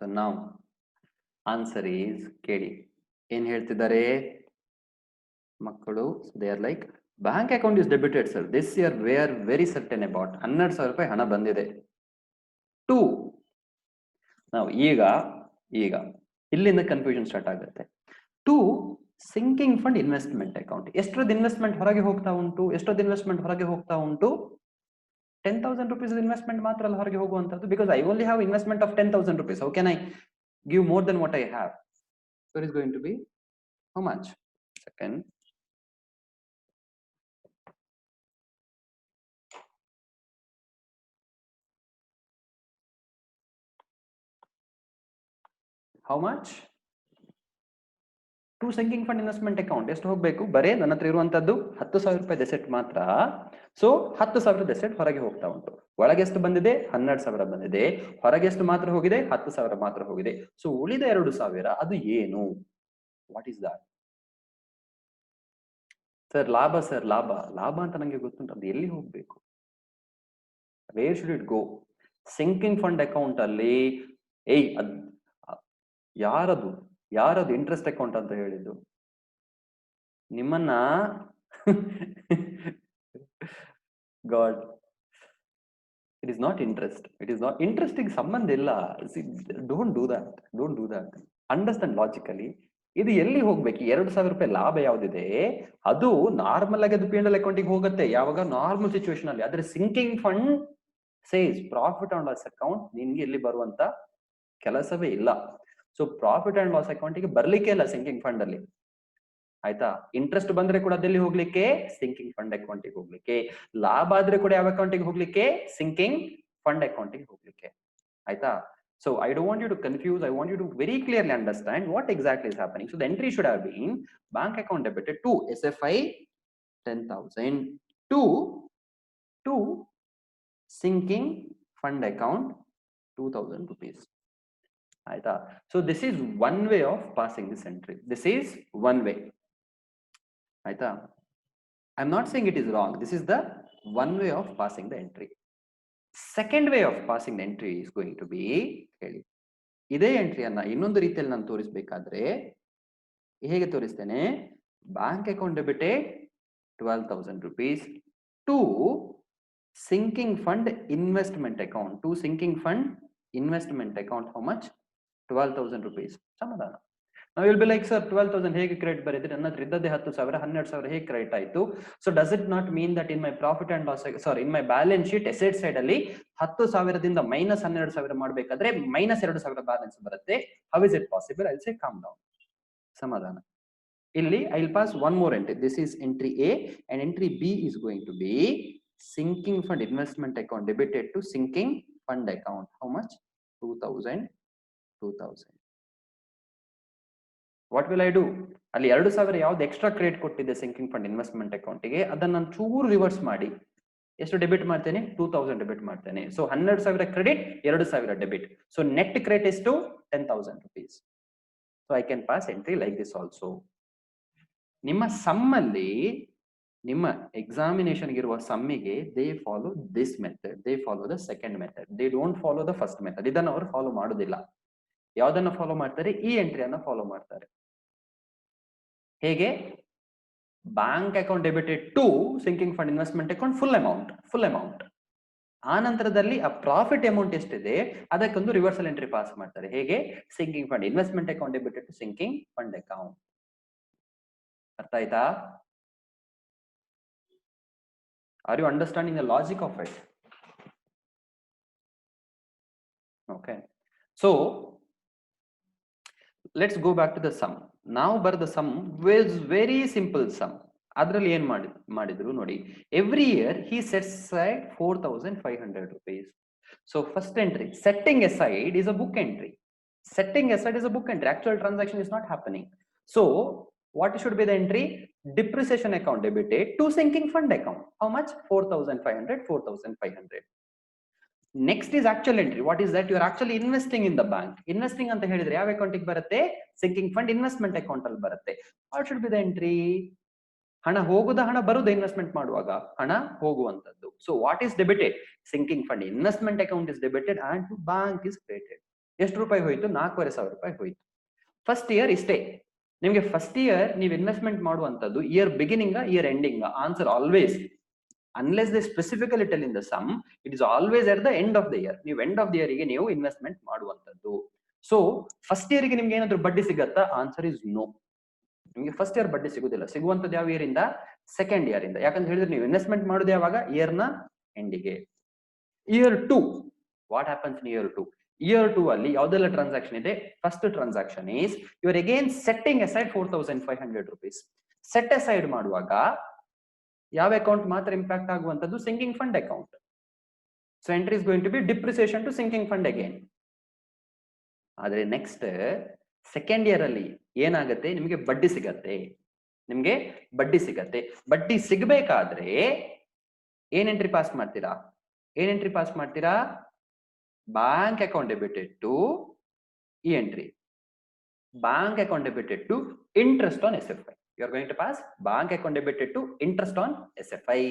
A: So now answer is ಕೇಳಿ ಏನ್ ಹೇಳ್ತಿದ್ದಾರೆ ಮಕ್ಕಳು? they are like bank account is debited sir, this year we are very certain about 12,000 ರೂಪಾಯಿ ಹಣ ಬಂದಿದೆ. 2 ನಾವು ಈಗ ಇಲ್ಲಿಂದ ಕನ್ಫ್ಯೂಷನ್ ಸ್ಟಾರ್ಟ್ ಆಗುತ್ತೆ. 2 ಸಿಂಕಿಂಗ್ ಫಂಡ್ ಇನ್ವೆಸ್ಟ್ಮೆಂಟ್ ಅಕೌಂಟ್. ಎಷ್ಟರದ್ದು ಇನ್ವೆಸ್ಟ್ಮೆಂಟ್ ಹೊರಗೆ ಹೋಗ್ತಾ ಉಂಟು? 10,000 rupees ಇನ್ವೆಸ್ಟ್ಮೆಂಟ್ ಮಾತ್ರ ಅಲ್ಲ ಹೊರಗೆ ಹೋಗುವಂತದ್ದು. Because I only have investment of 10,000 rupees. How can I give more than what I have? So it is going to be how much? Second. How much? To sinking fund investment account ಎಷ್ಟು ಹೋಗ್ಬೇಕು? ಬರೇ ನನ್ನ ಹತ್ರ ಇರುವಂತದ್ದು 10,000 ರೂಪಾಯಿ asset ಮಾತ್ರ. So 10,000 asset ಹೊರಗೆ ಹೋಗ್ತಾ ಉಂಟು. ಒಳಗೆ ಎಷ್ಟು ಬಂದಿದೆ? 12,000 ಬಂದಿದೆ. ಹೊರಗೆ ಎಷ್ಟು ಮಾತ್ರ ಹೋಗಿದೆ? 10,000 ಮಾತ್ರ ಹೋಗಿದೆ. ಸೊ ಉಳಿದ 2,000 ಅದು ಏನು? What is that? ಸರ್ ಲಾಭ, ಸರ್ ಲಾಭ, ಲಾಭ ಅಂತ ನಂಗೆ ಗೊತ್ತುಂಟು, ಅದು ಎಲ್ಲಿ ಹೋಗ್ಬೇಕು? Wear should it go? Sinking fund account ಅಲ್ಲಿ ಅದ್ ಯಾರದು ಯಾರದು ಇಂಟ್ರೆಸ್ಟ್ ಅಕೌಂಟ್ ಅಂತ ಹೇಳಿದ್ದು ನಿಮ್ಮನ್ನ? God, it is not interest, it is not interesting ಸಂಬಂಧ ಇಲ್ಲ. Don't do that, don't do that. Understand logically. ಇದು ಎಲ್ಲಿ ಹೋಗ್ಬೇಕು? 2,000 ರೂಪಾಯಿ ಲಾಭ ಯಾವ್ದಿದೆ ಅದು ನಾರ್ಮಲ್ ಆಗಿ ಅದು P&L ಅಕೌಂಟಿಗೆ ಹೋಗುತ್ತೆ ಯಾವಾಗ ನಾರ್ಮಲ್ ಸಿಚುವೇಶನ್ ಅಲ್ಲಿ. ಆದ್ರೆ sinking fund says profit and loss account ನಿನ್ಗೆ ಇಲ್ಲಿ ಬರುವಂತ ಕೆಲಸವೇ ಇಲ್ಲ. ಸೊ ಪ್ರಾಫಿಟ್ ಅಂಡ್ ಲಾಸ್ ಅಕೌಂಟಿಗೆ ಬರ್ಲಿಕ್ಕೆ ಇಲ್ಲ ಸಿಂಕಿಂಗ್ ಫಂಡ್ ಅಲ್ಲಿ, ಆಯ್ತಾ? ಇಂಟ್ರೆಸ್ಟ್ ಬಂದ್ರೆ ಕೂಡ ಅದೆಲ್ಲಿ ಹೋಗ್ಲಿಕ್ಕೆ? ಸಿಂಕಿಂಗ್ ಫಂಡ್ ಅಕೌಂಟಿಗೆ ಹೋಗ್ಲಿಕ್ಕೆ. ಲಾಭ ಆದ್ರೆ ಕೂಡ ಯಾವ ಅಕೌಂಟಿಗೆ ಹೋಗ್ಲಿಕ್ಕೆ? ಸಿಂಕಿಂಗ್ ಫಂಡ್ ಅಕೌಂಟಿಗೆ ಹೋಗ್ಲಿಕ್ಕೆ, ಆಯ್ತಾ? So I don't want you to confuse. I want you to very clearly understand what exactly is happening. So the entry should have been bank account debited to SFI 10,000 to sinking fund account 2,000 rupees. Aita. So this is one way of passing this entry. This is one way. Aita. I'm not saying it is wrong. This is the one way of passing the entry. Second way of passing the entry is going to be ಇದೇ ಎಂಟ್ರಿಯನ್ನ ಇನ್ನೊಂದು ರೀತಿಯಲ್ಲಿ ನಾನು ತೋರಿಸಬೇಕಾದ್ರೆ ಹೇಗೆ ತೋರಿಸ್ತೇನೆ? Bank account debited 12,000 rupees to sinking fund investment account. To sinking fund investment account, how much? 12,000 rupees. ಸಮಾಧಾನ. Now you'll be like, sir, 12,000 ಹೇಗೆ credit ಬರೆದ್ರಿ? ನನ್ನ ಹತ್ರ ಇದ್ದದ್ದೇ 10,000, 12,000 ಹೇಗೆ ಕ್ರೆಡಿಟ್ ಆಯ್ತು? So does it not mean that in my profit and loss, sorry, in my balance sheet asset side ಅಲ್ಲಿ 10,000ದಿಂದ minus 12,000 ಮಾಡ್ಬೇಕಾದ್ರೆ ಮೈನಸ್ 2,000 ಬ್ಯಾಲೆನ್ಸ್ ಬರುತ್ತೆ? How is it possible? I will say calm down. ಸಮಾಧಾನ. ಇಲ್ಲಿ I will pass one more entry. This is entry A and entry B is going to be sinking fund investment account debited to sinking fund account. How much? 2,000. What will I do? ಅಲ್ಲಿ 2,000 ಯಾವ್ದು extra credit ಕೊಟ್ಟಿದೆ sinking fund investment ಅಕೌಂಟಿಗೆ, ಅದನ್ನ ನಾನು ಚೂರು reverse ಮಾಡಿ ಎಷ್ಟು debit ಮಾಡ್ತೇನೆ? 2,000 ಡೆಬಿಟ್ ಮಾಡ್ತೇನೆ. So 12,000 credit, 2,000 debit. So net credit ಎಷ್ಟು? 10,000 rupees. So I can pass entry like this also. ನಿಮ್ಮ ಸಮ್ಮಲ್ಲಿ, ನಿಮ್ಮ ಎಕ್ಸಾಮಿನೇಷನ್ ಇರುವ ಸಮ್ಮಿಗೆ they follow this method, they follow the second method, they don't follow the first method. ಇದನ್ನು ಅವರು follow ಮಾಡೋದಿಲ್ಲ. ಯಾವ್ದನ್ನ ಫಾಲೋ ಮಾಡ್ತಾರೆ? ಈ ಎಂಟ್ರಿಯನ್ನ ಫಾಲೋ ಮಾಡ್ತಾರೆ. ಹೇಗೆ? Bank account debited to sinking fund investment account full amount. ಆ ನಂತರದಲ್ಲಿ ಆ ಪ್ರಾಫಿಟ್ ಅಮೌಂಟ್ ಎಷ್ಟಿದೆ ಅದಕ್ಕೊಂದು ರಿವರ್ಸಲ್ ಎಂಟ್ರಿ ಪಾಸ್ ಮಾಡ್ತಾರೆ. ಹೇಗೆ? Sinking fund investment account debited to sinking fund account. ಅರ್ಥ ಆಯ್ತಾ? Are you understanding the logic of it? Okay. So let's go back to the sum. Now bar the sum was very simple sum. Adralli ಏನು ಮಾಡಿದ್ರು ನೋಡಿ. Every year he sets aside 4,500 rupees. So first entry, setting aside, is a book entry. Setting aside is a book entry. Actual transaction is not happening. So what should be the entry? Depreciation account debited to sinking fund account. How much? 4,500. Next is actual entry. What is that? You are actually investing in the bank. Investing anta helidre ಯಾವ ಅಕೌಂಟಿಗೆ ಬರುತ್ತೆ? Sinking fund investment account ಅಲ್ಲಿ ಬರುತ್ತೆ. What should be the entry? ಹಣ ಹೋಗುದ, ಹಣ ಬರುದ investment ಮಾಡುವಾಗ? ಹಣ ಹೋಗುವಂತದ್ದು. So what is debited? Sinking fund investment account is debited and to bank is credited. ಎಷ್ಟು ರೂಪಾಯಿ ಹೋಯ್ತು? 4,500 ರೂಪಾಯಿ ಹೋಯ್ತು. ಫಸ್ಟ್ ಇಯರ್ ಇಷ್ಟೇ. ನಿಮಗೆ ಫಸ್ಟ್ ಇಯರ್ ನೀವು ಇನ್ವೆಸ್ಟ್ಮೆಂಟ್ ಮಾಡುವಂತದ್ದು year beginning, year ending? Answer always, unless they specifically tell in the sum, it is always at the end of the year. ನೀವು ಎಂಡ್ ಆಫ್ ದ ಇಯರ್ ಗೆ ನೀವು investment ಮಾಡುವಂತದ್ದು. So first year ಗೆ ನಿಮ್ಗೆ ಏನಾದ್ರು ಬಡ್ಡಿ ಸಿಗತ್ತಾ? Answer is no. ನಿಮಗೆ ಫಸ್ಟ್ ಇಯರ್ ಬಡ್ಡಿ ಸಿಗುದಿಲ್ಲ. ಸಿಗುವಂತದ್ದು ಯಾವ ಇಯರ್ ಇಂದ? ಸೆಕೆಂಡ್ ಇಯರ್ ಇಂದ. ಯಾಕಂತ ಹೇಳಿದ್ರೆ ನೀವು ಇನ್ವೆಸ್ಟ್ಮೆಂಟ್ ಮಾಡೋದು ಯಾವಾಗ? ಇಯರ್ ನ ಎಂಡಿಗೆ. Year 2, what happens in year 2? Year 2 ಅಲ್ಲಿ ಯಾವ್ದೆಲ್ಲ ಟ್ರಾನ್ಸಾಕ್ಷನ್ ಇದೆ? First transaction is you are again setting aside 4,500 rupees. Set aside ಮಾಡುವಾಗ ಯಾವ ಅಕೌಂಟ್ ಮಾತ್ರ ಇಂಪ್ಯಾಕ್ಟ್ ಆಗುವಂತದ್ದು? Sinking fund account. So entry is going to be depreciation to sinking fund again. ಆದ್ರೆ next second year ಅಲ್ಲಿ ಏನಾಗುತ್ತೆ? ನಿಮಗೆ ಬಡ್ಡಿ ಸಿಗತ್ತೆ. ಬಡ್ಡಿ ಸಿಗಬೇಕಾದ್ರೆ ಏನ್ ಎಂಟ್ರಿ ಪಾಸ್ ಮಾಡ್ತೀರಾ? ಬ್ಯಾಂಕ್ ಅಕೌಂಟ್ ಡೆಬಿಟೆಡ್ ಟು ಈ entry. bank account debited to interest on SFI. You are going to pass bank account debited to interest on SFI.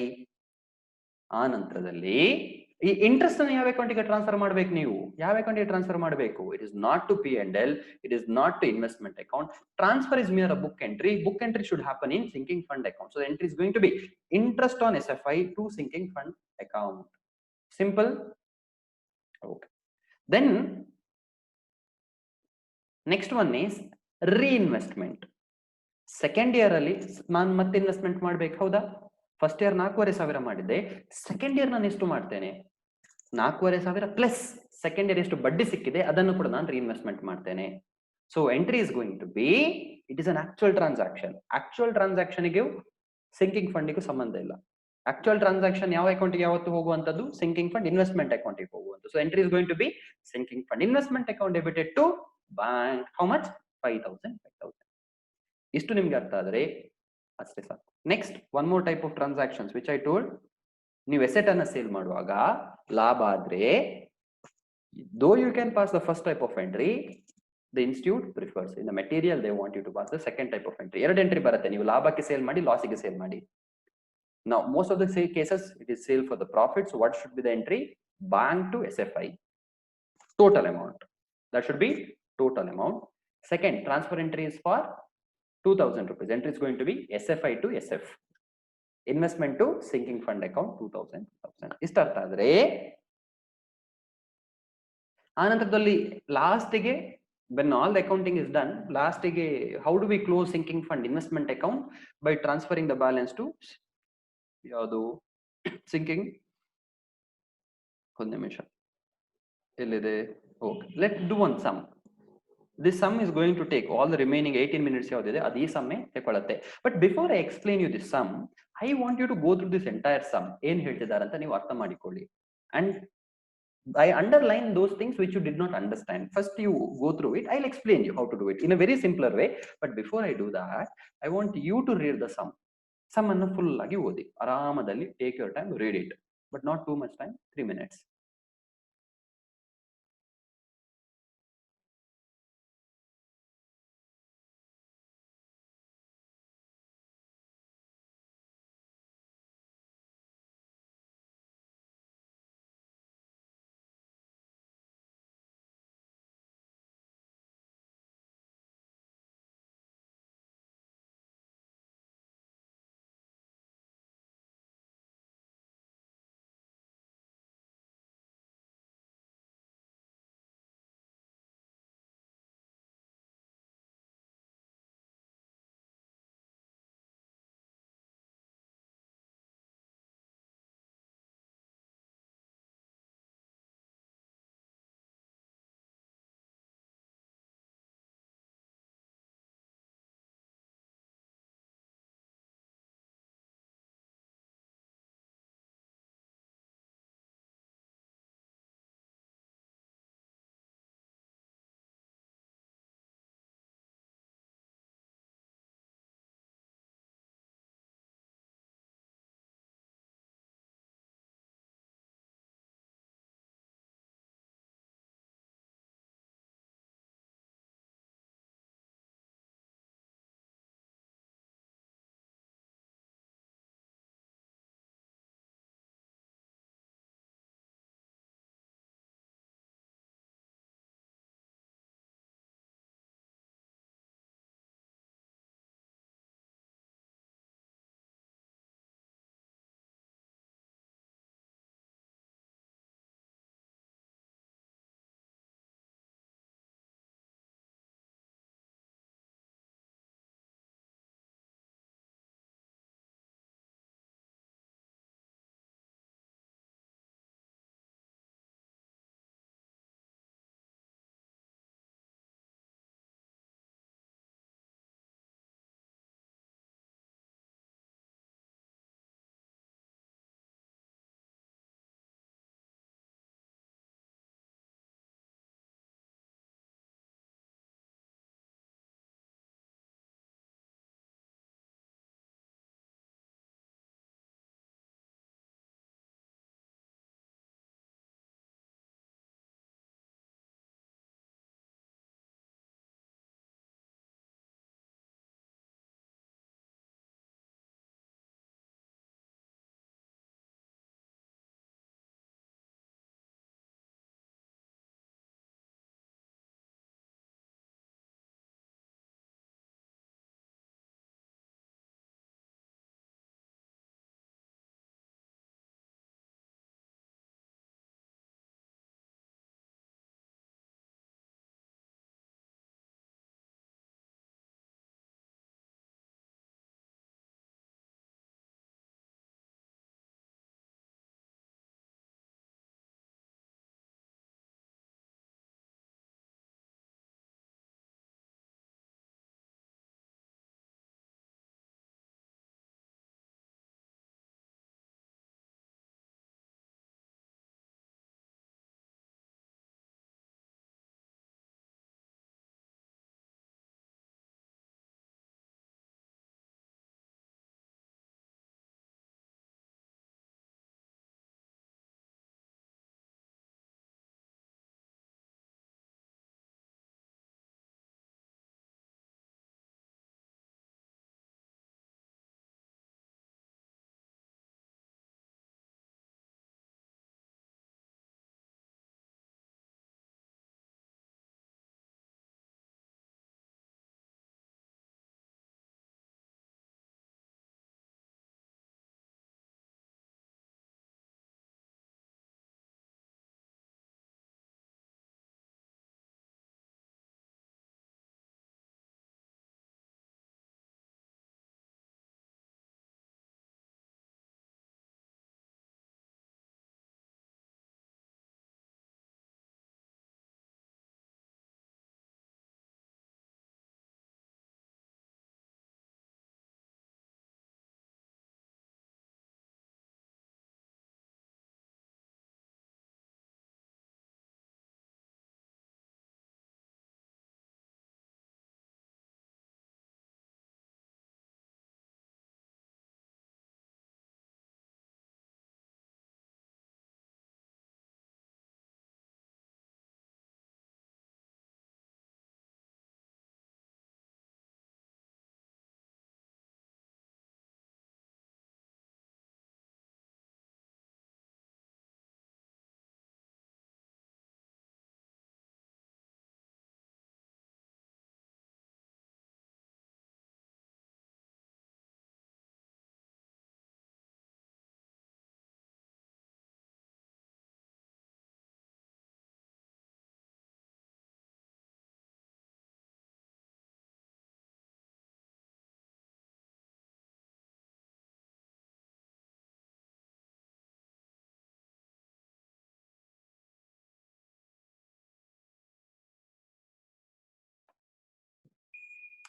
A: ಆ ನಂತರದಲ್ಲಿ ಈ ಇಂಟ್ರೆಸ್ಟ್ ಅನ್ನು ಯಾವ ಅಕೌಂಟಿಗೆ ಟ್ರಾನ್ಸ್ಫರ್ ಮಾಡಬೇಕು? ನೀವು ಯಾವ ಅಕೌಂಟಿಗೆ ಟ್ರಾನ್ಸ್ಫರ್ ಮಾಡಬೇಕು? It is not to P&L, it is not to investment account. Transfer is mere a book entry. Book entry should happen in sinking fund account. So the entry is going to be interest on SFI to sinking fund account. Simple. Okay. Then next one is reinvestment. Second year ಅಲ್ಲಿ ನಾನು ಮತ್ತೆ investment ಮಾಡ್ಬೇಕು, ಹೌದಾ? First year 4,500 ಮಾಡಿದ್ದೆ, second year ನಾನು ಎಷ್ಟು ಮಾಡ್ತೇನೆ? 4,500 plus second year ಎಷ್ಟು ಬಡ್ಡಿ ಸಿಕ್ಕಿದೆ ಅದನ್ನು ಕೂಡ ನಾನು ರೀಇನ್ವೆಸ್ಟ್ಮೆಂಟ್ ಮಾಡ್ತೇನೆ. So entry is going to be, it is an actual transaction. Actual ಟ್ರಾನ್ಸಾಕ್ಷನ್ಗೆ ಸಿಂಕಿಂಗ್ ಫಂಡಿಗೂ ಸಂಬಂಧ ಇಲ್ಲ. ಆಕ್ಚುಯಲ್ ಟ್ರಾನ್ಸಾಕ್ಷನ್ ಯಾವ ಅಕೌಂಟ್ಗೆ ಯಾವತ್ತು ಹೋಗುವಂತದ್ದು? ಸಿಂಕಿಂಗ್ ಫಂಡ್ ಇನ್ವೆಸ್ಟ್ಮೆಂಟ್ ಅಕೌಂಟ್ಗೆ ಹೋಗುವಂತದ್ದು. So entry is going to be sinking fund investment account debited to bank. How much? 5,000. ಇಷ್ಟು ನಿಮ್ಗೆ ಅರ್ಥ ಆದ್ರೆ ಅಷ್ಟೇ ಸಾಕು. Next one more type of transactions which I told. ನೀವು ಎಸೆಟ್ ಅನ್ನ ಸೇಲ್ ಮಾಡುವಾಗ ಲಾಭ ಆದ್ರೆ, though you can pass the first type of entry, the institute prefers in the material they want you to pass the second type of entry. ಎರಡು entry ಬರುತ್ತೆ, ನೀವು ಲಾಭಕ್ಕೆ sale ಮಾಡಿ, ಲಾಸಿಗೆ ಸೇಲ್ ಮಾಡಿ. Now most of the cases it is sale for the profit. So what should be the entry? Bank to SFI, total amount. That should be total amount. Second transfer entry is for 2,000 rupees. Entry is going to be SFI to SF. Investment to sinking fund account 2,000. ಇಷ್ಟ ಅರ್ಥ ಆದ್ರೆ ಆನಂತರದಲ್ಲಿ ಲಾಸ್ಟಿಗೆ when all the accounting is done, ಲಾಸ್ಟಿಗೆ how do we close sinking fund investment account? By transferring the balance to ಯಾವುದು? sinking. ಒಂದು ನಿಮಿಷ, ಎಲ್ಲಿದೆ? Okay, let's do one sum. This sum is going to take all the remaining 18 minutes ಯಾವುದಿದೆ ಅದು ಈ ಸಮ್ಮೆ ತಗೊಳ್ಳುತ್ತೆ. But before I explain you this sum, I want you to go through this entire sum. ಏನ್ ಹೇಳ್ತಿದ್ದಾರೆ ಅಂತ ನೀವು ಅರ್ಥ ಮಾಡಿಕೊಳ್ಳಿ. And I underline those things which you did not understand. First you go through it. I'll explain you how to do it in a very simpler way. But before I do that, I want you to read the sum. Sum ಅನ್ನು full ಆಗಿ ಓದಿ ಆರಾಮದಲ್ಲಿ. Take your time, read it, but not too much time, 3 minutes.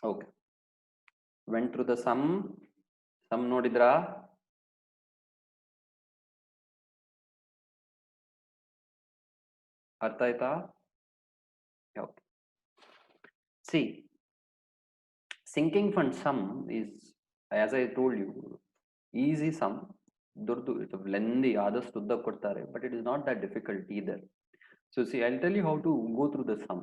A: Okay. Went through the sum ನೋಡಿದ್ರಾ? ಅರ್ಥ ಆಯ್ತಾ? Okay. See, sinking fund sum is, as I told you, easy sum. ದೊಡ್ಡದು, lengthy, ಆದಷ್ಟು ಉದ್ದ ಕೊಡ್ತಾರೆ, but it is not that difficult either. So see, I'll tell you how to go through the sum.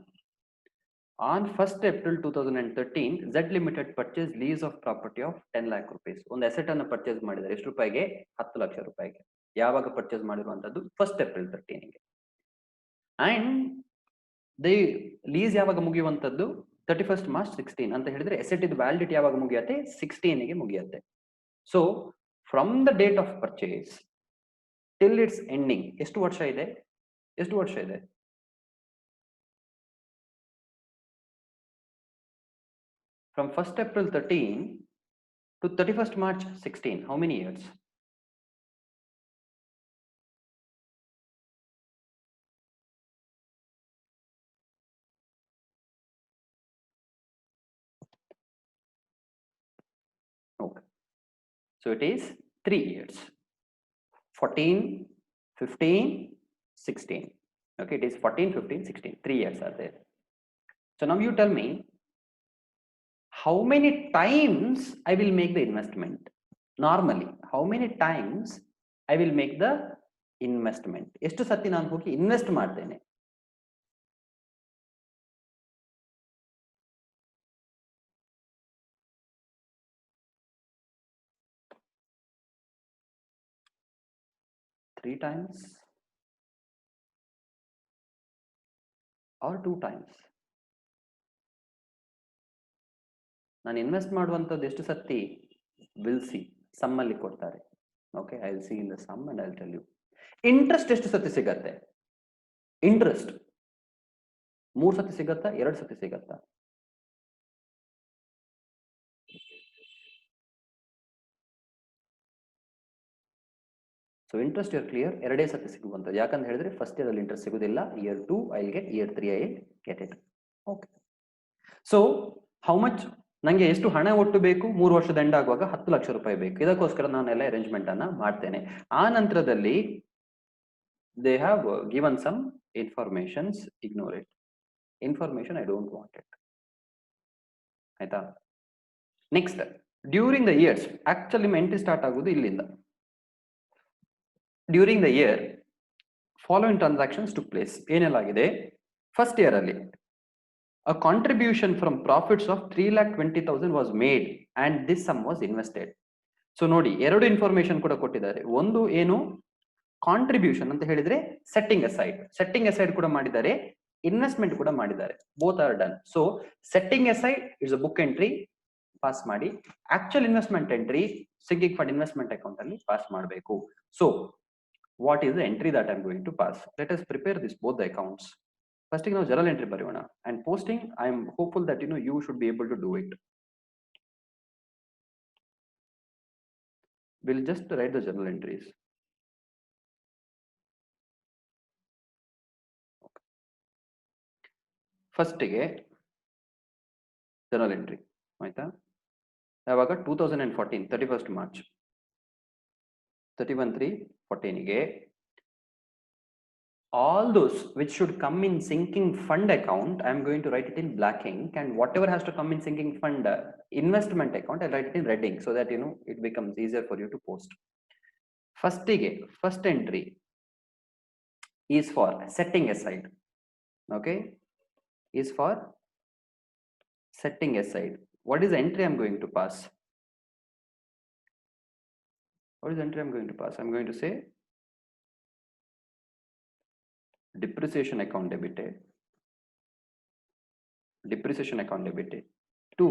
A: On 1st April 2013, Z Limited purchased lease of property of 10 lakh rupees. ಒಂದು asset ಅನ್ನು purchase ಮಾಡಿದ್ದಾರೆ. ಎಷ್ಟು ರೂಪಾಯಿಗೆ? 10 ಲಕ್ಷ ರೂಪಾಯಿಗೆ. ಯಾವಾಗ purchase ಮಾಡಿರುವಂತದ್ದು? 1st April 13ಗೆ. And they lease ಯಾವಾಗ ಮುಗಿಯುವಂತದ್ದು? 31st March 16 ಅಂತ ಹೇಳಿದ್ರೆ ಅಸೆಟ್ ಇದು ವ್ಯಾಲಿಡಿಟಿ ಯಾವಾಗ ಮುಗಿಯುತ್ತೆ? 16ಗೆ ಮುಗಿಯುತ್ತೆ. So from the date of purchase till it's ending ಎಷ್ಟು ವರ್ಷ ಇದೆ? ಎಷ್ಟು ವರ್ಷ ಇದೆ? From 1st April 13 to 31st March 16, how many years? Okay. So it is 3 years. 14, 15, 16. Okay, it is 14, 15, 16. 3 years are there. So now you tell me, how many times I will make the investment? Normally, how many times I will make the investment? ಎಷ್ಟು ಸತಿ ನಾನು ಹೋಗಿ invest ಮಾಡ್ತೇನೆ? Three times or 2 times? ನಾನು invest ಮಾಡುವಂಥದ್ದು ಎಷ್ಟು ಸತಿ? Will see, sum ಅಲ್ಲಿ ಕೊಡ್ತಾರೆ. Okay, I will see in the sum and I will tell you. Interest ಎಷ್ಟು ಸತಿ ಸಿಗತ್ತೆ? ಇಂಟ್ರೆಸ್ಟ್ 3 ಸತಿ ಸಿಗತ್ತಾ? 2 ಸತಿ ಸಿಗತ್ತಾ? ಸೊ ಇಂಟ್ರೆಸ್ಟ್ ಇಯರ್ ಕ್ಲಿಯರ್, 2 ಸತಿ ಸಿಗುವಂಥದ್ದು. ಯಾಕಂತ ಹೇಳಿದ್ರೆ ಫಸ್ಟ್ ಇಯರ್ ಅಲ್ಲಿ ಇಂಟ್ರೆಸ್ಟ್ ಸಿಗುದಿಲ್ಲ. Year 2 I will get, year 3 I will get it. Okay. So how much ನಂಗೆ ಎಷ್ಟು ಹಣ ಒಟ್ಟು ಬೇಕು? 3 ವರ್ಷದ ಎಂಡ್ ಆಗುವಾಗ 10 ಲಕ್ಷ ರೂಪಾಯಿ ಬೇಕು. ಇದಕ್ಕೋಸ್ಕರ ನಾನು ಎಲ್ಲ ಅರೇಂಜ್ಮೆಂಟ್ ಅನ್ನ ಮಾಡ್ತೇನೆ. ಆ ನಂತರದಲ್ಲಿ they have given some informations, ignore it. Information I don't want it. ಆಯ್ತಾ? Next, during the years, actually entry start ಆಗುವುದು ಇಲ್ಲಿಂದ. During the year following transactions took place. ಏನೆಲ್ಲಾಗಿದೆ? ಫಸ್ಟ್ ಇಯರ್ ಅಲ್ಲಿ a contribution from profits of 3,20,000 was made and this sum was invested. So ನೋಡಿ, ಎರಡು information ಕೂಡ ಕೊಟ್ಟಿದ್ದಾರೆ. ಒಂದು ಏನು? ಕಾಂಟ್ರಿಬ್ಯೂಷನ್ ಅಂತ ಹೇಳಿದ್ರೆ ಸೆಟ್ಟಿಂಗ್ ಅಸೈಡ್. ಸೆಟ್ಟಿಂಗ್ ಅಸೈಡ್ ಕೂಡ ಮಾಡಿದ್ದಾರೆ, ಇನ್ವೆಸ್ಟ್ಮೆಂಟ್ ಕೂಡ ಮಾಡಿದ್ದಾರೆ. Both are done. So setting aside is a book entry, pass ಮಾಡಿ. Actual investment entry sinking fund investment account ಅಲ್ಲಿ ಪಾಸ್ ಮಾಡಬೇಕು. So what is the entry that I am going to pass? Let us prepare this both the accounts. First thing, now journal entry ಬರೆಯೋಣ. And posting, I am hopeful that you should be able to do it. We'll just write the journal entries. Okay. First ಗೆ journal entry ಆಯ್ತಾ? ಯಾವಾಗ? 2014 31st March 31/3/14 ಗೆ all those which should come in sinking fund account, I am going to write it in black ink, and whatever has to come in sinking fund investment account, I write it in red ink, so that it becomes easier for you to post. First entry is for setting aside. Okay, is for setting aside. What is the entry I'm going to pass? What is the entry I'm going to pass? I'm going to say depreciation account debited. Depreciation account debited to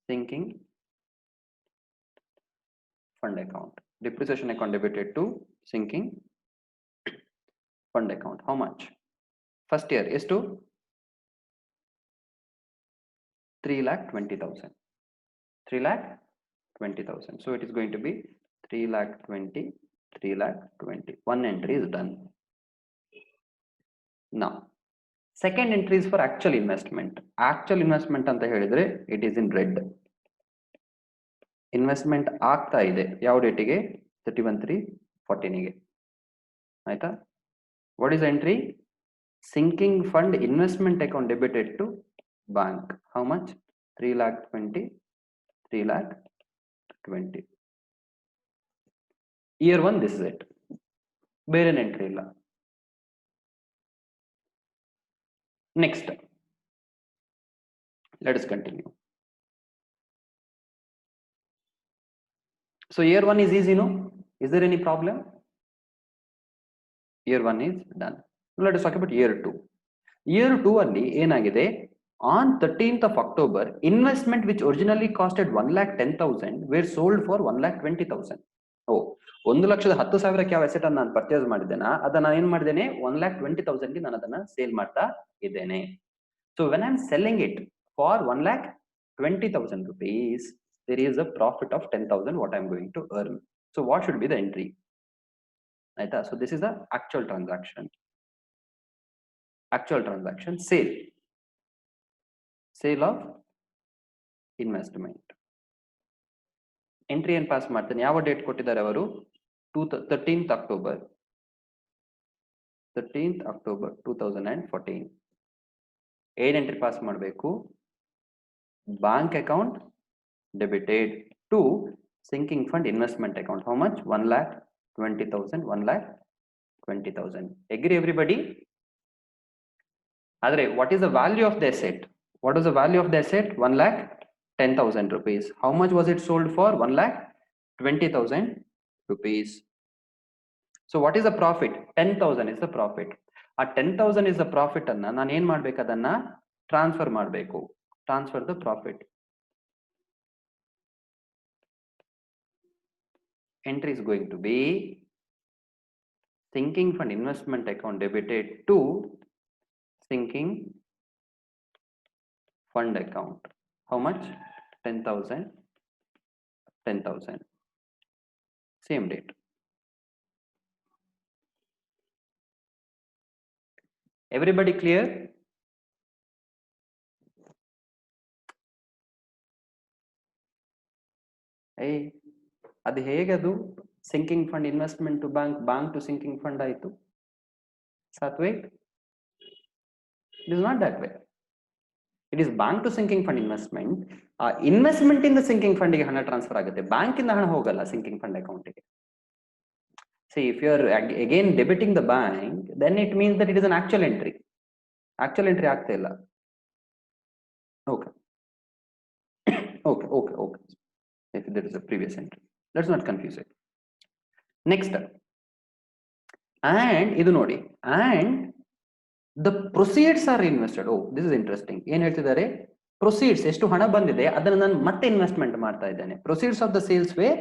A: sinking fund account. Depreciation account debited to sinking fund account. How much? First year is to 3,20,000. 3,20,000. So it is going to be 3,20,000. 3,20,000. One entry is done. Now second entry is for actual investment. Actual investment ಅಂತ ಹೇಳಿದ್ರೆ it is in red. Investment ಆಗ್ತಾ ಇದೆ ಯಾವ ಡೇಟಿಗೆ? 31/3/14ಗೆ. ಆಯ್ತಾ? What is entry? Sinking fund investment account debited to bank. How much? 3,20,000. 3,20,000. Year 1 this is it. ಬೇರೆ entry ಇಲ್ಲ. Next, let us continue. So year 1 is easy, no? Is there any problem? Year 1 is done. Let us talk about year 2. Year 2 ಅಲ್ಲಿ ಏನಾಗಿದೆ? On 13th of October, investment which originally costed 1,10,000 were sold for 1,20,000. ಓ, 1,10,000ಕ್ಕೆ ಯಾವ asset ಅನ್ನು ನಾನು purchase ಮಾಡಿದ್ದೇನಾ ಅದನ್ನ ನಾನು ಏನ್ ಮಾಡಿದ್ದೇನೆ? 1,20,000ಗೆ ನಾನು ಅದನ್ನ ಸೇಲ್ ಮಾಡ್ತಾ ಇದ್ದೇನೆ. So when I'm selling it for 1,20,000 rupees, there is a profit of 10,000 what I'm going to earn. So what should be the entry? Aita? So this is the actual transaction. Actual transaction, sale. Sale of investment. Entry and pass ಮಾಡ್ತಾನೆ. ಯಾವ date ಕೊಟ್ಟಿದ್ದಾರೆ ಅವರು? 13th October. 13th October 2014. ಏನ್ entry pass ಮಾಡಬೇಕು? Bank account debited to sinking fund investment account. How much? 1,20,000. 1,20,000. Agree everybody? Adre, what is the value of the asset? What is the value of the asset? 1,10,000 rupees. How much was it sold for? 1,20,000 rupees. So what is the profit? 10,000 is the profit. ಆ 10,000 is the profit ಅನ್ನ ನಾನು ಏನ್ ಮಾಡ್ಬೇಕು? ಅದನ್ನ transfer ಮಾಡಬೇಕು. Transfer the profit. Entry is going to be sinking fund investment account debited to sinking fund account. How much? 10,000. 10,000. Same date. Everybody clear? Hey, ಅದು ಹೇಗದು? Sinking fund investment to bank, bank to sinking fund ಆಯಿತು. Satvik, it is not that way. It is bank to sinking fund investment. ಆ investment ಇಂದ sinking ಫಂಡ್ಗೆ ಹಣ transfer ಆಗುತ್ತೆ, bank ಇಂದ ಹಣ ಹೋಗಲ್ಲ ಸಿಂಕಿಂಗ್ ಫಂಡ್ ಅಕೌಂಟ್ಗೆ. See, if you are again debiting the bank, then it means that it is an actual entry. Actual entry ಆಗ್ತಾ ಇಲ್ಲ. Okay. Okay. If there is a previous entry, let's not confuse it. Next, and idu nodi, and the proceeds are invested. Oh, this is interesting. ಏನು ಹೇಳ್ತಿದ್ದಾರೆ? Proceeds ಎಷ್ಟು ಹಣ ಬಂದಿದೆ ಅದನ್ನ ನಾನು ಮತ್ತೆ ಇನ್ವೆಸ್ಟ್ಮೆಂಟ್ ಮಾಡ್ತಾ ಇದ್ದೇನೆ. Proceeds of the sales were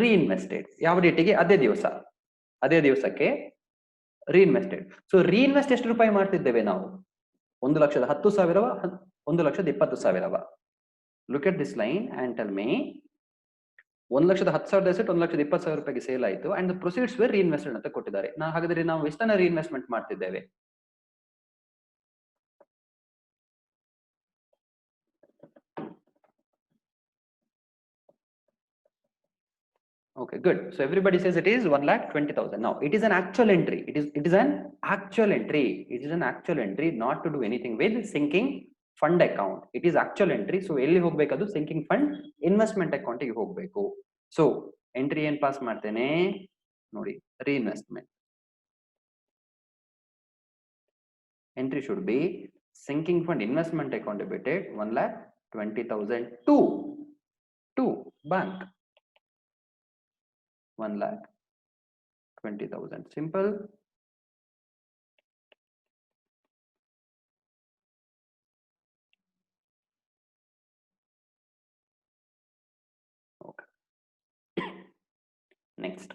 A: reinvested. ಯಾವ ಡೇಟಿಗೆ? ಅದೇ ದಿವಸಕ್ಕೆ reinvested. So reinvest ಎಷ್ಟು ರೂಪಾಯಿ ಮಾಡ್ತಿದ್ದೇವೆ ನಾವು? 1,10,000 1,20,000. Look at this line and tell me. 1,10,000 asset 1,20,000 ರೂಪಾಯಿಗೆ ಸೇಲ್ ಆಯಿತು ಅಂಡ್ ದ ಪ್ರೊಸೀಡ್ಸ್ ವೇರ್ ರೀಇನ್ವೆಸ್ಟೆಡ್ ಅಂತ ಕೊಟ್ಟಿದ್ದಾರೆ. ಹಾಗಾದ್ರೆ ನಾವು ಎಷ್ಟನ್ನ ರೀಇನ್ವೆಸ್ಟ್ಮೆಂಟ್ ಮಾಡ್ತಿದ್ದೇವೆ? Okay, good. So everybody says it is 1,20,000. Now it is an actual entry. It is an actual entry. It is an actual entry, not to do anything with sinking fund account. It is actual entry. So ಎಲ್ಲಿ ಹೋಗ್ಬೇಕದು? sinking fund investment account ಗೆ ಹೋಗ್ಬೇಕು. So entry ಏನ್ pass ಮಾಡ್ತೇನೆ ನೋಡಿ? reinvestment. Entry should be sinking fund investment account debited 1,20,000 to bank. 1,20,000. Simple. Okay. Next.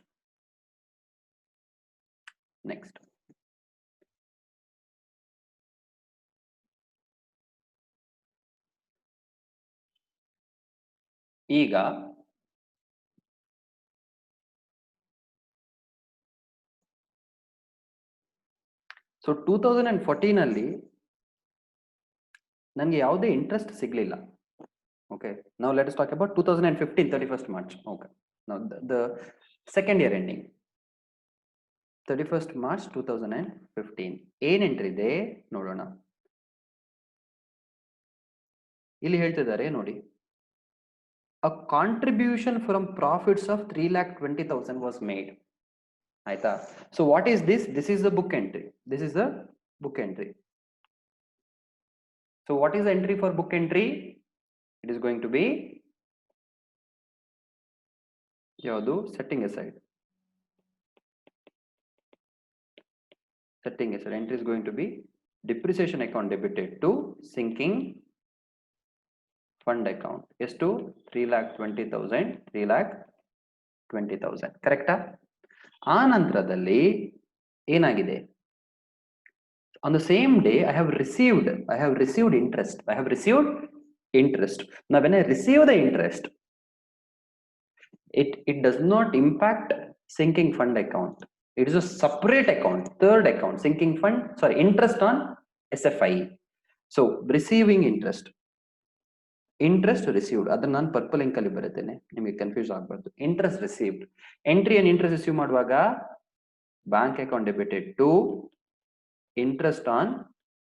A: ಈಗ so 2014 ಅಲ್ಲಿ ನನಗೆ ಯಾವುದೇ ಇಂಟ್ರೆಸ್ಟ್ ಸಿಗಲಿಲ್ಲ. Okay, now let us talk about 2015 31st March. Okay, now the second year ending 31st March 2015 ಏನ್ entry ಇದೆ ನೋಡೋಣ. ಇಲ್ಲಿ ಹೇಳ್ತಿದ್ದಾರೆ ನೋಡಿ, a contribution from profits of 3,20,000 was made. ಆಯ್ತಾ? So what is this? This is the book entry. This is the book entry. So what is the entry for book entry? It is going to be ಯಾವುದು? setting aside. Setting aside entry is going to be depreciation account debited to sinking fund account. ಎಷ್ಟು? 3,20,000 3,20,000 ಕರೆಕ್ಟಾ? ಆ ನಂತರದಲ್ಲಿ ಏನಾಗಿದೆ? On the same day I have received interest. Now when I receive the interest, it does not impact sinking fund account. It is a separate account, third account, sinking fund, sorry, interest on SFI. So receiving interest received, ಅದನ್ನ ನಾನು purple ink ಅಲ್ಲಿ ಬರುತ್ತೇನೆ, ನಿಮಗೆ confuse ಆಗಬಾರ್ದು. Interest received entry and interest receive ಮಾಡುವಾಗ bank account debited to interest on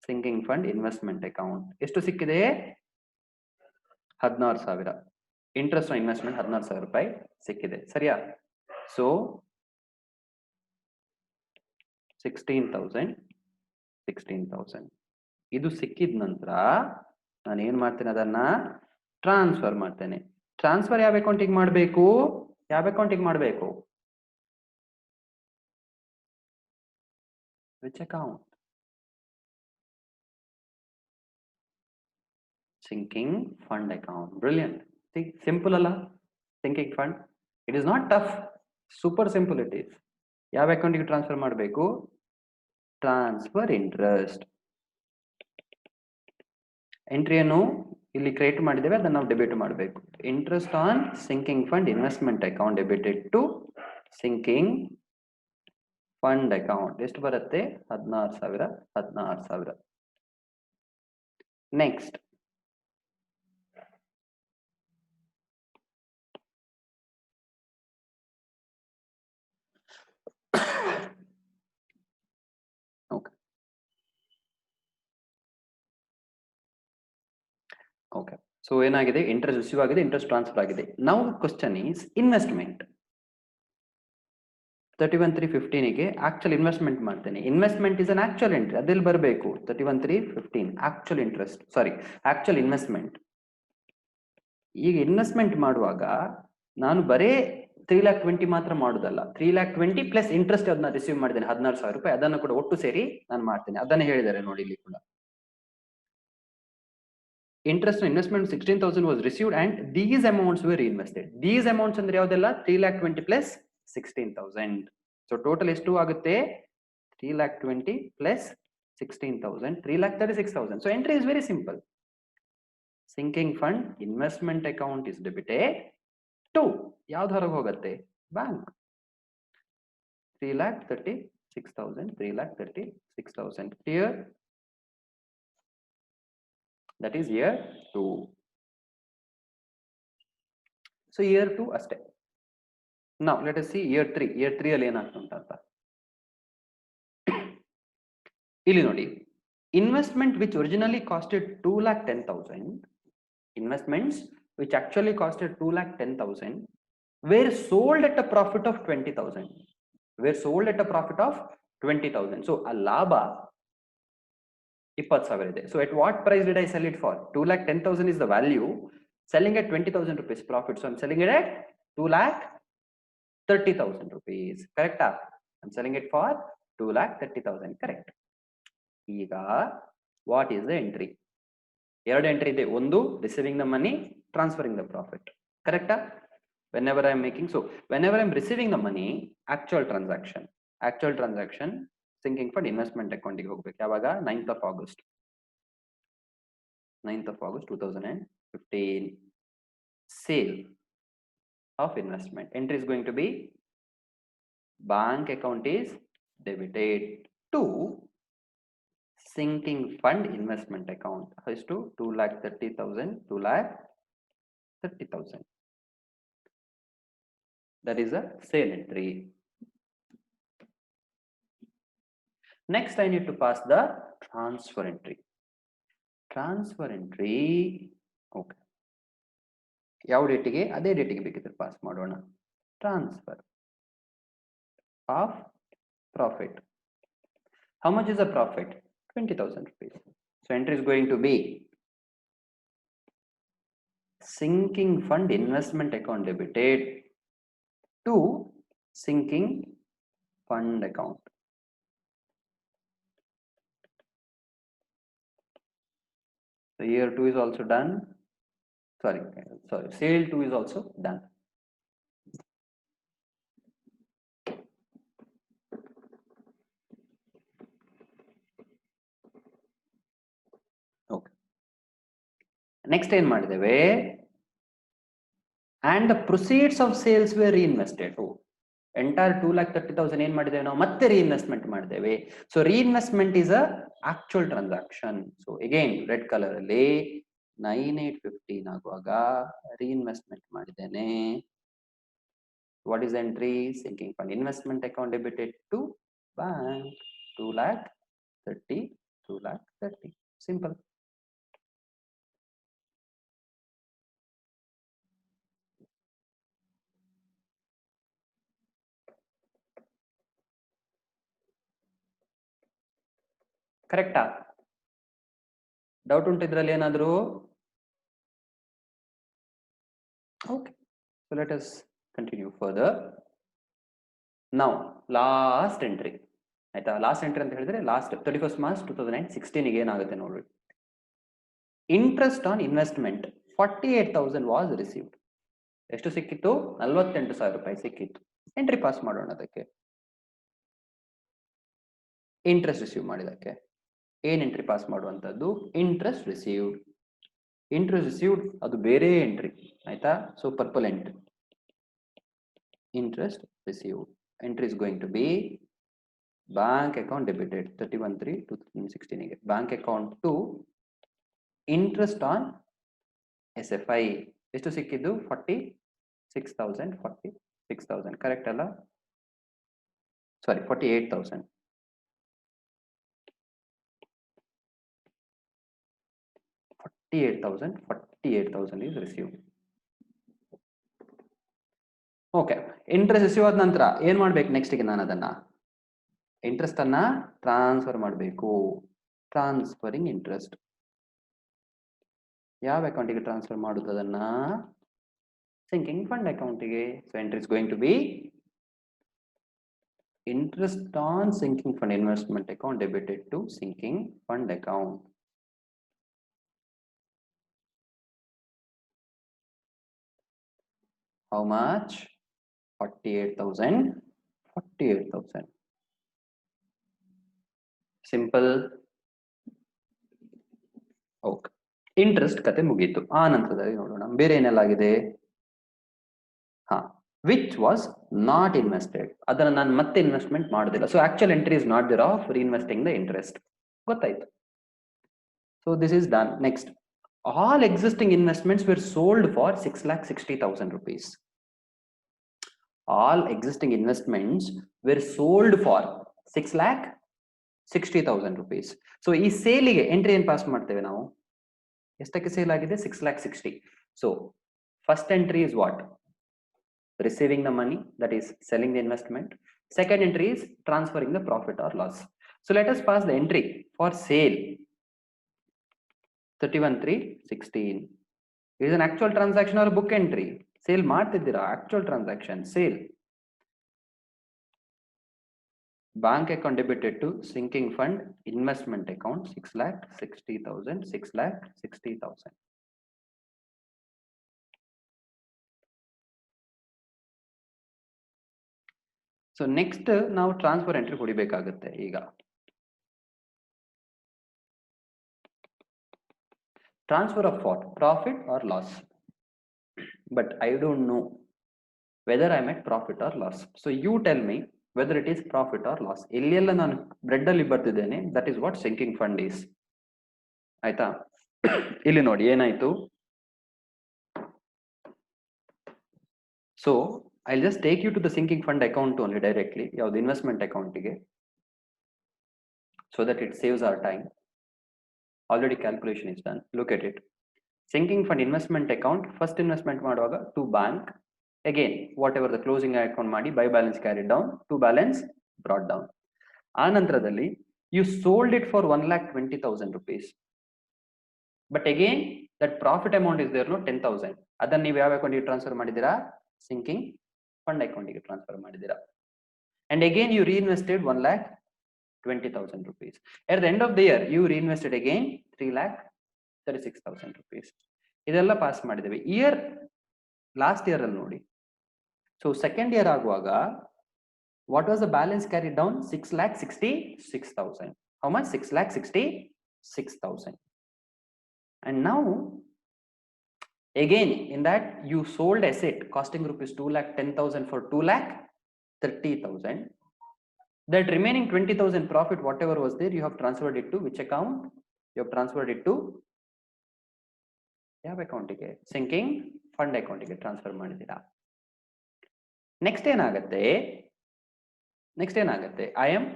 A: sinking fund investment account. ಎಷ್ಟು ಸಿಕ್ಕಿದೆ? 16,000. Interest on investment 16,000 ರೂಪಾಯಿ ಸಿಕ್ಕಿದೆ, ಸರಿಯಾ? ಸೊ 16,000 ಇದು ಸಿಕ್ಕಿದ ನಂತರ ನಾನು ಏನ್ ಮಾಡ್ತೇನೆ? ಅದನ್ನ ಟ್ರಾನ್ಸ್ಫರ್ ಮಾಡ್ತೇನೆ. ಟ್ರಾನ್ಸ್ಫರ್ ಯಾವ ಅಕೌಂಟಿಗೆ ಮಾಡಬೇಕು? Which account? sinking fund account. Brilliant. See, simple alla sinking fund. It is not tough, super simple it is. ಯಾವ ಅಕೌಂಟಿಗೆ ಟ್ರಾನ್ಸ್ಫರ್ ಮಾಡಬೇಕು? Transfer interest. ಎಂಟ್ರಿಯನ್ನು ಇಲ್ಲಿ ಕ್ರಿಯೇಟ್ ಮಾಡಿದ್ದೇವೆ, ಅದನ್ನು ನಾವು ಡೆಬಿಟ್ ಮಾಡಬೇಕು. Interest on sinking fund investment account debited to sinking fund account. ಎಷ್ಟು ಬರುತ್ತೆ? 16,000. Next okay. ಸೊ ಏನಾಗಿದೆ? ಇಂಟ್ರೆಸ್ಟ್ ರಿಸೀವ್ ಆಗಿದೆ, ಇಂಟ್ರೆಸ್ಟ್ ಟ್ರಾನ್ಸ್ಫರ್ ಆಗಿದೆ. Now question is investment. 31/3/15ಗೆ ಆಕ್ಚುಲ್ ಇನ್ವೆಸ್ಟ್ಮೆಂಟ್ ಮಾಡ್ತೇನೆ. Investment is an actual entry, ಅದೆಲ್ಲಿ ಬರಬೇಕು? 31/3/15 actual interest, sorry actual investment. ಈಗ ಇನ್ವೆಸ್ಟ್ಮೆಂಟ್ ಮಾಡುವಾಗ ನಾನು ಬರೇ 3,20,000 ಮಾತ್ರ ಮಾಡುದಲ್ಲ, 3,20,000 ಪ್ಲಸ್ ಇಂಟ್ರೆಸ್ಟ್ ಅದನ್ನ ರಿಸೀವ್ ಮಾಡಿದ್ದೇನೆ 16,000 ರೂಪಾಯಿ, ಅದನ್ನು ಕೂಡ ಒಟ್ಟು ಸೇರಿ ನಾನು ಮಾಡ್ತೇನೆ. ಅದನ್ನ ಹೇಳಿದ್ದಾರೆ ನೋಡಿ ಇಲ್ಲಿ ಕೂಡ. Interest on investment 16,000 was received and these amounts were reinvested. These amounts ಅಂದ್ರೆ ಯಾವುದೆಲ್ಲ? 3,20,000 plus 16,000. So total ಎಷ್ಟು ಆಗುತ್ತೆ? 3,20,000 plus 16,000, 3,36,000. So entry is very simple. Sinking fund investment account is debited to ಯಾವ್ದು ಹೊರಗೆ ಹೋಗುತ್ತೆ? Bank. 3,36,000. Clear? That is year 2. So year 2 ಅಷ್ಟೇ. Now let us see year 3. Year 3 ಅಲ್ಲಿ ಏನಾಗ್ತಾ ಉಂಟಂತ ಇಲ್ಲಿ ನೋಡಿ. Investment which originally costed 2,10,000, investments which actually costed 2,10,000 were sold at a profit of 20,000. So a ಲಾಭ 20,000 ಇದೆ. So at what price did I sell it for? 2,10,000 is the value. Selling at 20,000 rupees profit. So I'm selling it at 2,30,000 rupees. Correct? I'm selling it for 2,30,000. Correct. ಈಗ what is the entry? ಎರಡು entry ಇದೆ. ಒಂದು receiving the money, transferring the profit. Correct? Whenever I'm making, so whenever I'm receiving the money, actual transaction sinking fund investment account ಗೆ ಹೋಗ್ಬೇಕು. ಯಾವಾಗ? 9th of August 2015. Sale of investment. Entry is going to be bank account is debited to sinking fund investment account is to 2,30,000, 2,30,000. That is a sale entry. Next, I need to pass the transfer entry. Transfer entry, okay. ಯಾವ ಡೇಟಿಗೆ ಅದೇ ಡೇಟಿಗೆ ಬೇಕಿದ್ರೆ pass ಮಾಡೋಣ. Transfer of profit. How much is the profit? 20,000 rupees. So entry is going to be sinking fund investment account debited to sinking fund account. So year 2 is also done. Sorry, sale 2 is also done. Okay. Next ಏನು ಮಾಡಿದ್ದೇವೆ? And the proceeds of sales were reinvested. Oh, entire 2,30,000 ಏನು ಮಾಡಿದ್ದೇವೆ ನಾವು ಮತ್ತೆ reinvestment ಮಾಡಿದ್ದೇವೆ. So reinvestment is a actual transaction. So again red color ಅಲ್ಲಿ 9815 ಆಗುವಾಗ reinvestment ಮಾಡಿದ್ದೇನೆ. What is the entry? Sinking fund investment account debited to bank 2,30,000, 2,30,000. Simple. ಕರೆಕ್ಟಾ? Doubt ಉಂಟು ಇದರಲ್ಲಿ ಏನಾದರೂ? Okay, so let us continue further. Now last entry ಆಯ್ತಾ? Last entry ಅಂತ ಹೇಳಿದ್ರೆ ಲಾಸ್ಟ್ 31st March 2016 ಗೆ ಏನಾಗುತ್ತೆ ನೋಡ್ರಿ. Interest on investment 48,000 was received. ಎಷ್ಟು ಸಿಕ್ಕಿತ್ತು? 48,000 ರೂಪಾಯಿ ಸಿಕ್ಕಿತ್ತು. ಎಂಟ್ರಿ ಪಾಸ್ ಮಾಡೋಣ ಅದಕ್ಕೆ. ಇಂಟ್ರೆಸ್ಟ್ ರಿಸೀವ್ ಮಾಡಿದಕ್ಕೆ ಏನ್ ಎಂಟ್ರಿ ಪಾಸ್ ಮಾಡುವಂತದ್ದು? Interest received. ಇಂಟ್ರೆಸ್ಟ್ ರಿಸೀವ್ಡ್ ಅದು ಬೇರೆ ಎಂಟ್ರಿ ಆಯ್ತಾ? So purple entry, interest received. Entry is going to be bank account debited 31/3/2016. Bank account to interest on SFI. ಎಷ್ಟು ಸಿಕ್ಕಿದ್ದು? 46,000. 46,000 ಕರೆಕ್ಟ್ ಅಲ್ಲ? ಸಾರಿ 48,000. 48,000 is received. Okay, interest receive ಆದ ನಂತರ ಏನ್ ಮಾಡ್ಬೇಕು? ನೆಕ್ಸ್ಟ್ ಗೆ ನಾನು ಅದನ್ನ ಇಂಟ್ರೆಸ್ಟ್ ಅನ್ನ ಟ್ರಾನ್ಸ್ಫರ್ ಮಾಡಬೇಕು. ಟ್ರಾನ್ಸ್ಫರಿಂಗ್ ಇಂಟ್ರೆಸ್ಟ್ ಯಾವ ಅಕೌಂಟಿಗೆ ಟ್ರಾನ್ಸ್ಫರ್ ಮಾಡುದು? ಅದನ್ನ ಸಿಂಕಿಂಗ್ ಫಂಡ್ ಅಕೌಂಟಿಗೆ. So entry is going to be interest on sinking fund investment account debited to sinking fund account. How much? 48,000. 48,000. Simple. Okay, interest ಕತೆ ಮುಗೀತು. ಆ ನಂತರದಲ್ಲಿ ನೋಡೋಣ ಬೇರೆ ಏನೆಲ್ಲಾಗಿದೆ. ಹಾ, ವಿಚ್ ವಾಸ್ ನಾಟ್ ಇನ್ವೆಸ್ಟೆಡ್, ಅದನ್ನ ನಾನು ಮತ್ತೆ ಇನ್ವೆಸ್ಟ್ಮೆಂಟ್ ಮಾಡೋದಿಲ್ಲ. So actual entry is not there of reinvesting the interest. ಗೊತ್ತಾಯ್ತು. So this is done. Next, all existing investments were sold for 6,60,000 rupees. All existing investments were sold for 6,60,000 rupees. So ಈ ಸೇಲಿಗೆ entry ಏನ್ pass ಮಾಡ್ತೇವೆ ನಾವು? ಎಷ್ಟಕ್ಕೆ sale ಆಗಿದೆ? 6,60,000. So first entry is what? Receiving the money, that is selling the investment. Second entry is transferring the profit or loss. So let us pass the entry for sale 31/3/16. It is an actual transaction or book entry? Sale ಮಾಡ್ತಿದ್ದೀರಾ? actual transaction, sale. Bank account debited to sinking fund investment account 6,60,000. 6,60,000. So next ನಾವು transfer entry ಹೊಡಿಬೇಕಾಗುತ್ತೆ. ಈಗ transfer of what? Profit or loss? But I don't know whether I'm at profit or loss. So you tell me whether it is profit or loss. ಎಲ್ಲೆಲ್ಲ ನಾನು ಬ್ರೆಡ್ ಅಲ್ಲಿ ಬರ್ತಿದ್ದೇನೆ, that is what sinking fund is. ಆಯ್ತಾ? ಇಲ್ಲಿ ನೋಡಿ ಏನಾಯ್ತು. So I just take you to the sinking fund account only directly, ಯಾವ್ದು ಇನ್ವೆಸ್ಟ್ಮೆಂಟ್ ಅಕೌಂಟಿಗೆ, so that it saves our time. Already calculation is done. Look at it. Sinking fund investment account, first investment ಮಾಡುವಾಗ to bank, again whatever the closing account ಮಾಡಿ by balance carried down, to balance brought down. ಆ ನಂತರದಲ್ಲಿ you sold it for 1,20,000 rupees, but again that profit amount is there, no, 10,000. ಅದನ್ನ ನೀವು ಯಾವ ಅಕೌಂಟಿಗೆ transfer ಮಾಡಿದ್ದೀರಾ? Sinking fund ಅಕೌಂಟಿಗೆ transfer ಮಾಡಿದ್ದೀರಾ. and again you reinvested 1,20,000 rupees. At the end of the year you reinvested again 3,36,000 rupees. ಇದೆಲ್ಲ pass ಮಾಡಿದ್ದೇವೆ. Year last year ಅಲ್ಲಿ ನೋಡಿ. ಸೊ ಸೆಕೆಂಡ್ ಇಯರ್ ಆಗುವಾಗ what was the balance carry down? 6,66,000. How much? 6,66,000. and now again in that you sold asset costing rupees 2,10,000 for 2,30,000. that remaining 20,000 profit whatever was there, you have transferred it to which account? You have transferred it to ಯಾವ ಅಕೌಂಟಿಗೆ? Sinking fund ಅಕೌಂಟಿಗೆ transfer ಮಾಡಿದ್ದೀರಾ. Next ಏನಾಗುತ್ತೆ? I am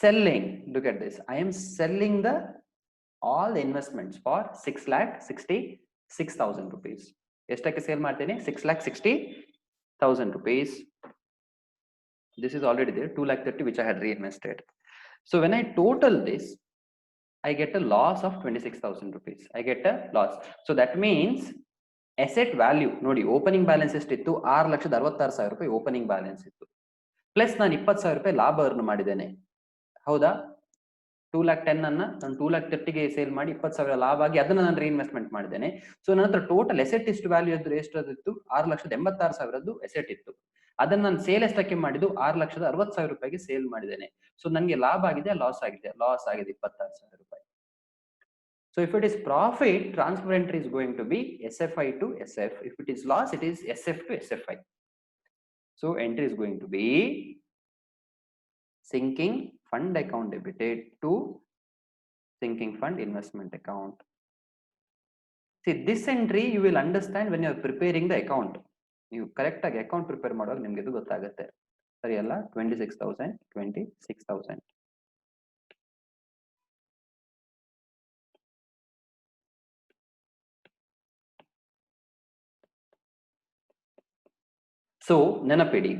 A: selling, look at this, I am selling the all the investments for 6,66,000 rupees. ಎಷ್ಟಕ್ಕೆ sale ಮಾಡ್ತೇನೆ? 6,60,000 rupees. This is already there, 2,30,000 which I had reinvested. So when I total this, I get a loss of 26,000 rupees. I get a loss. So that means asset value ನೋಡಿ, opening balance ಎಷ್ಟಿತ್ತು? 6,66,000 ರೂಪಾಯಿ opening balance ಇತ್ತು. Plus ನಾನು 20,000 ರೂಪಾಯಿ ಲಾಭ earn ಮಾಡಿದ್ದೇನೆ. ಹೌದಾ? 2,10,000 ಅನ್ನ ನಾನು 2,30,000ಗೆ ಸೇಲ್ ಮಾಡಿ 20,000 ಲಾಭ ಆಗಿ ಅದನ್ನ ನಾನು ರೀಇನ್ವೆಸ್ಟ್ಮೆಂಟ್ ಮಾಡಿದ್ದೇನೆ. ಸೊ ನನ್ನ ಹತ್ರ ಟೋಟಲ್ ಎಸೆಟ್ ಇಷ್ಟು ವ್ಯಾಲ್ಯೂ ಇದ್ದು ಎಷ್ಟಿತ್ತು? 6,86,000 ಎಸೆಟ್ ಇತ್ತು. ಅದನ್ನ ನಾನು ಸೇಲ್ ಎಷ್ಟಕ್ಕೆ ಮಾಡಿದ್ದು? 6,60,000 ರೂಪಾಯಿಗೆ ಸೇಲ್ ಮಾಡಿದ್ದೇನೆ. ಸೊ ನನಗೆ ಲಾಭ ಆಗಿದೆ, ಲಾಸ್ ಆಗಿದೆ? ಲಾಸ್ ಆಗಿದೆ 26,000 ರೂಪಾಯಿ. So if it is profit, transfer entry is going to be SFI to SF. If it is loss, it is SF to SFI. So entry is going to be sinking fund account debited to sinking fund investment account. See, this entry you will understand when you are preparing the account. You correct account prepare ಮಾಡುವಾಗ ನಿಮಗೆ ಇದು ಗೊತ್ತಾಗುತ್ತೆ. ಸರಿ ಅಲ್ಲ? 26,000. So ನೆನಪಿಡಿ,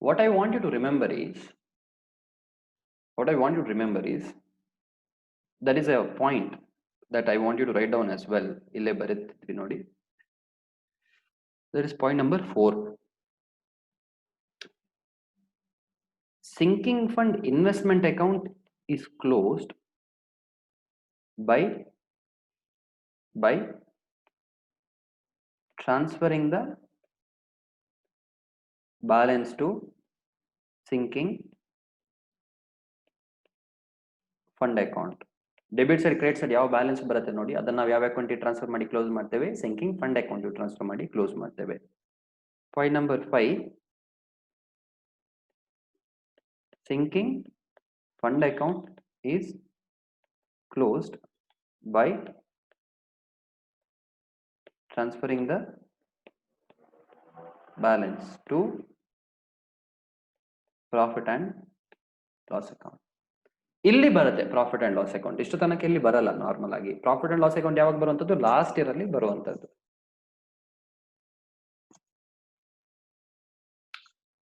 A: what I want you to remember is that is a point that I want you to write down as well. ಇಲ್ಲೇ ಬರೆದಿದ್ವಿ ನೋಡಿ. That is point number 4. Sinking fund investment account is closed by transferring the balance to sinking fund account. Debit side credit side ಯಾವ balance ಬರುತ್ತೆ ನೋಡಿ, ಅದನ್ನ ನಾವು ಯಾವ account transfer ಮಾಡಿ close ಮಾಡ್ತೇವೆ? ಸಿಂಕಿಂಗ್ ಫಂಡ್ ಅಕೌಂಟ್ ಟ್ರಾನ್ಸ್ಫರ್ ಮಾಡಿ ಕ್ಲೋಸ್ ಮಾಡ್ತೇವೆ. Point number 5, sinking fund account is closed by transferring the balance to profit and loss account. ಇಲ್ಲಿ ಬರುತ್ತೆ ಪ್ರಾಫಿಟ್ ಅಂಡ್ ಲಾಸ್ ಅಕೌಂಟ್. ಇಷ್ಟು ತನಕ ಇಲ್ಲಿ ಬರಲ್ಲ. ನಾರ್ಮಲ್ ಆಗಿ ಪ್ರಾಫಿಟ್ ಅಂಡ್ ಲಾಸ್ ಅಕೌಂಟ್ ಯಾವಾಗ ಬರುವಂತದ್ದು? ಲಾಸ್ಟ್ ಇಯರ್ ಅಲ್ಲಿ ಬರುವಂತದ್ದು.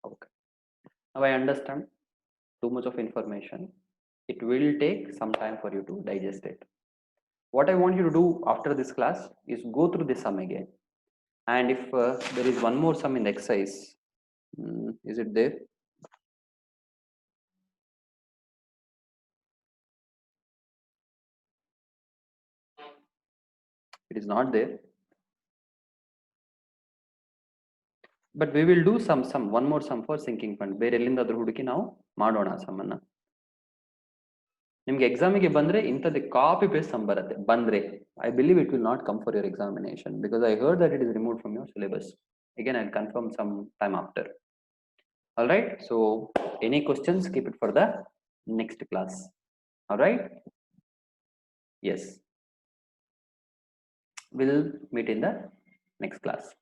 A: Okay. Now I understand too much of information. It will take some time for you to digest it. What I want you to do after this class is go through this sum again. And if there is one more sum in the exercise, is it there? It is not there. But we will do one more sum for sinking fund. ಬೇರೆ ಎಲ್ಲಿಂದಾದ್ರೂ ಹುಡುಕಿ ನಾವು ಮಾಡೋಣ ಸಮ್ಮನ್ನ. ನಿಮ್ಗೆ ಎಕ್ಸಾಮಿಗೆ ಬಂದ್ರೆ ಇಂಥದ್ದು copy paste some ಬರುತ್ತೆ. ಬಂದ್ರೆ I believe it will not come for your examination because I heard that it is removed from your syllabus. Again, I'll confirm some time after. All right. So any questions, keep it for the next class. All right. Yes. We'll meet in the next class.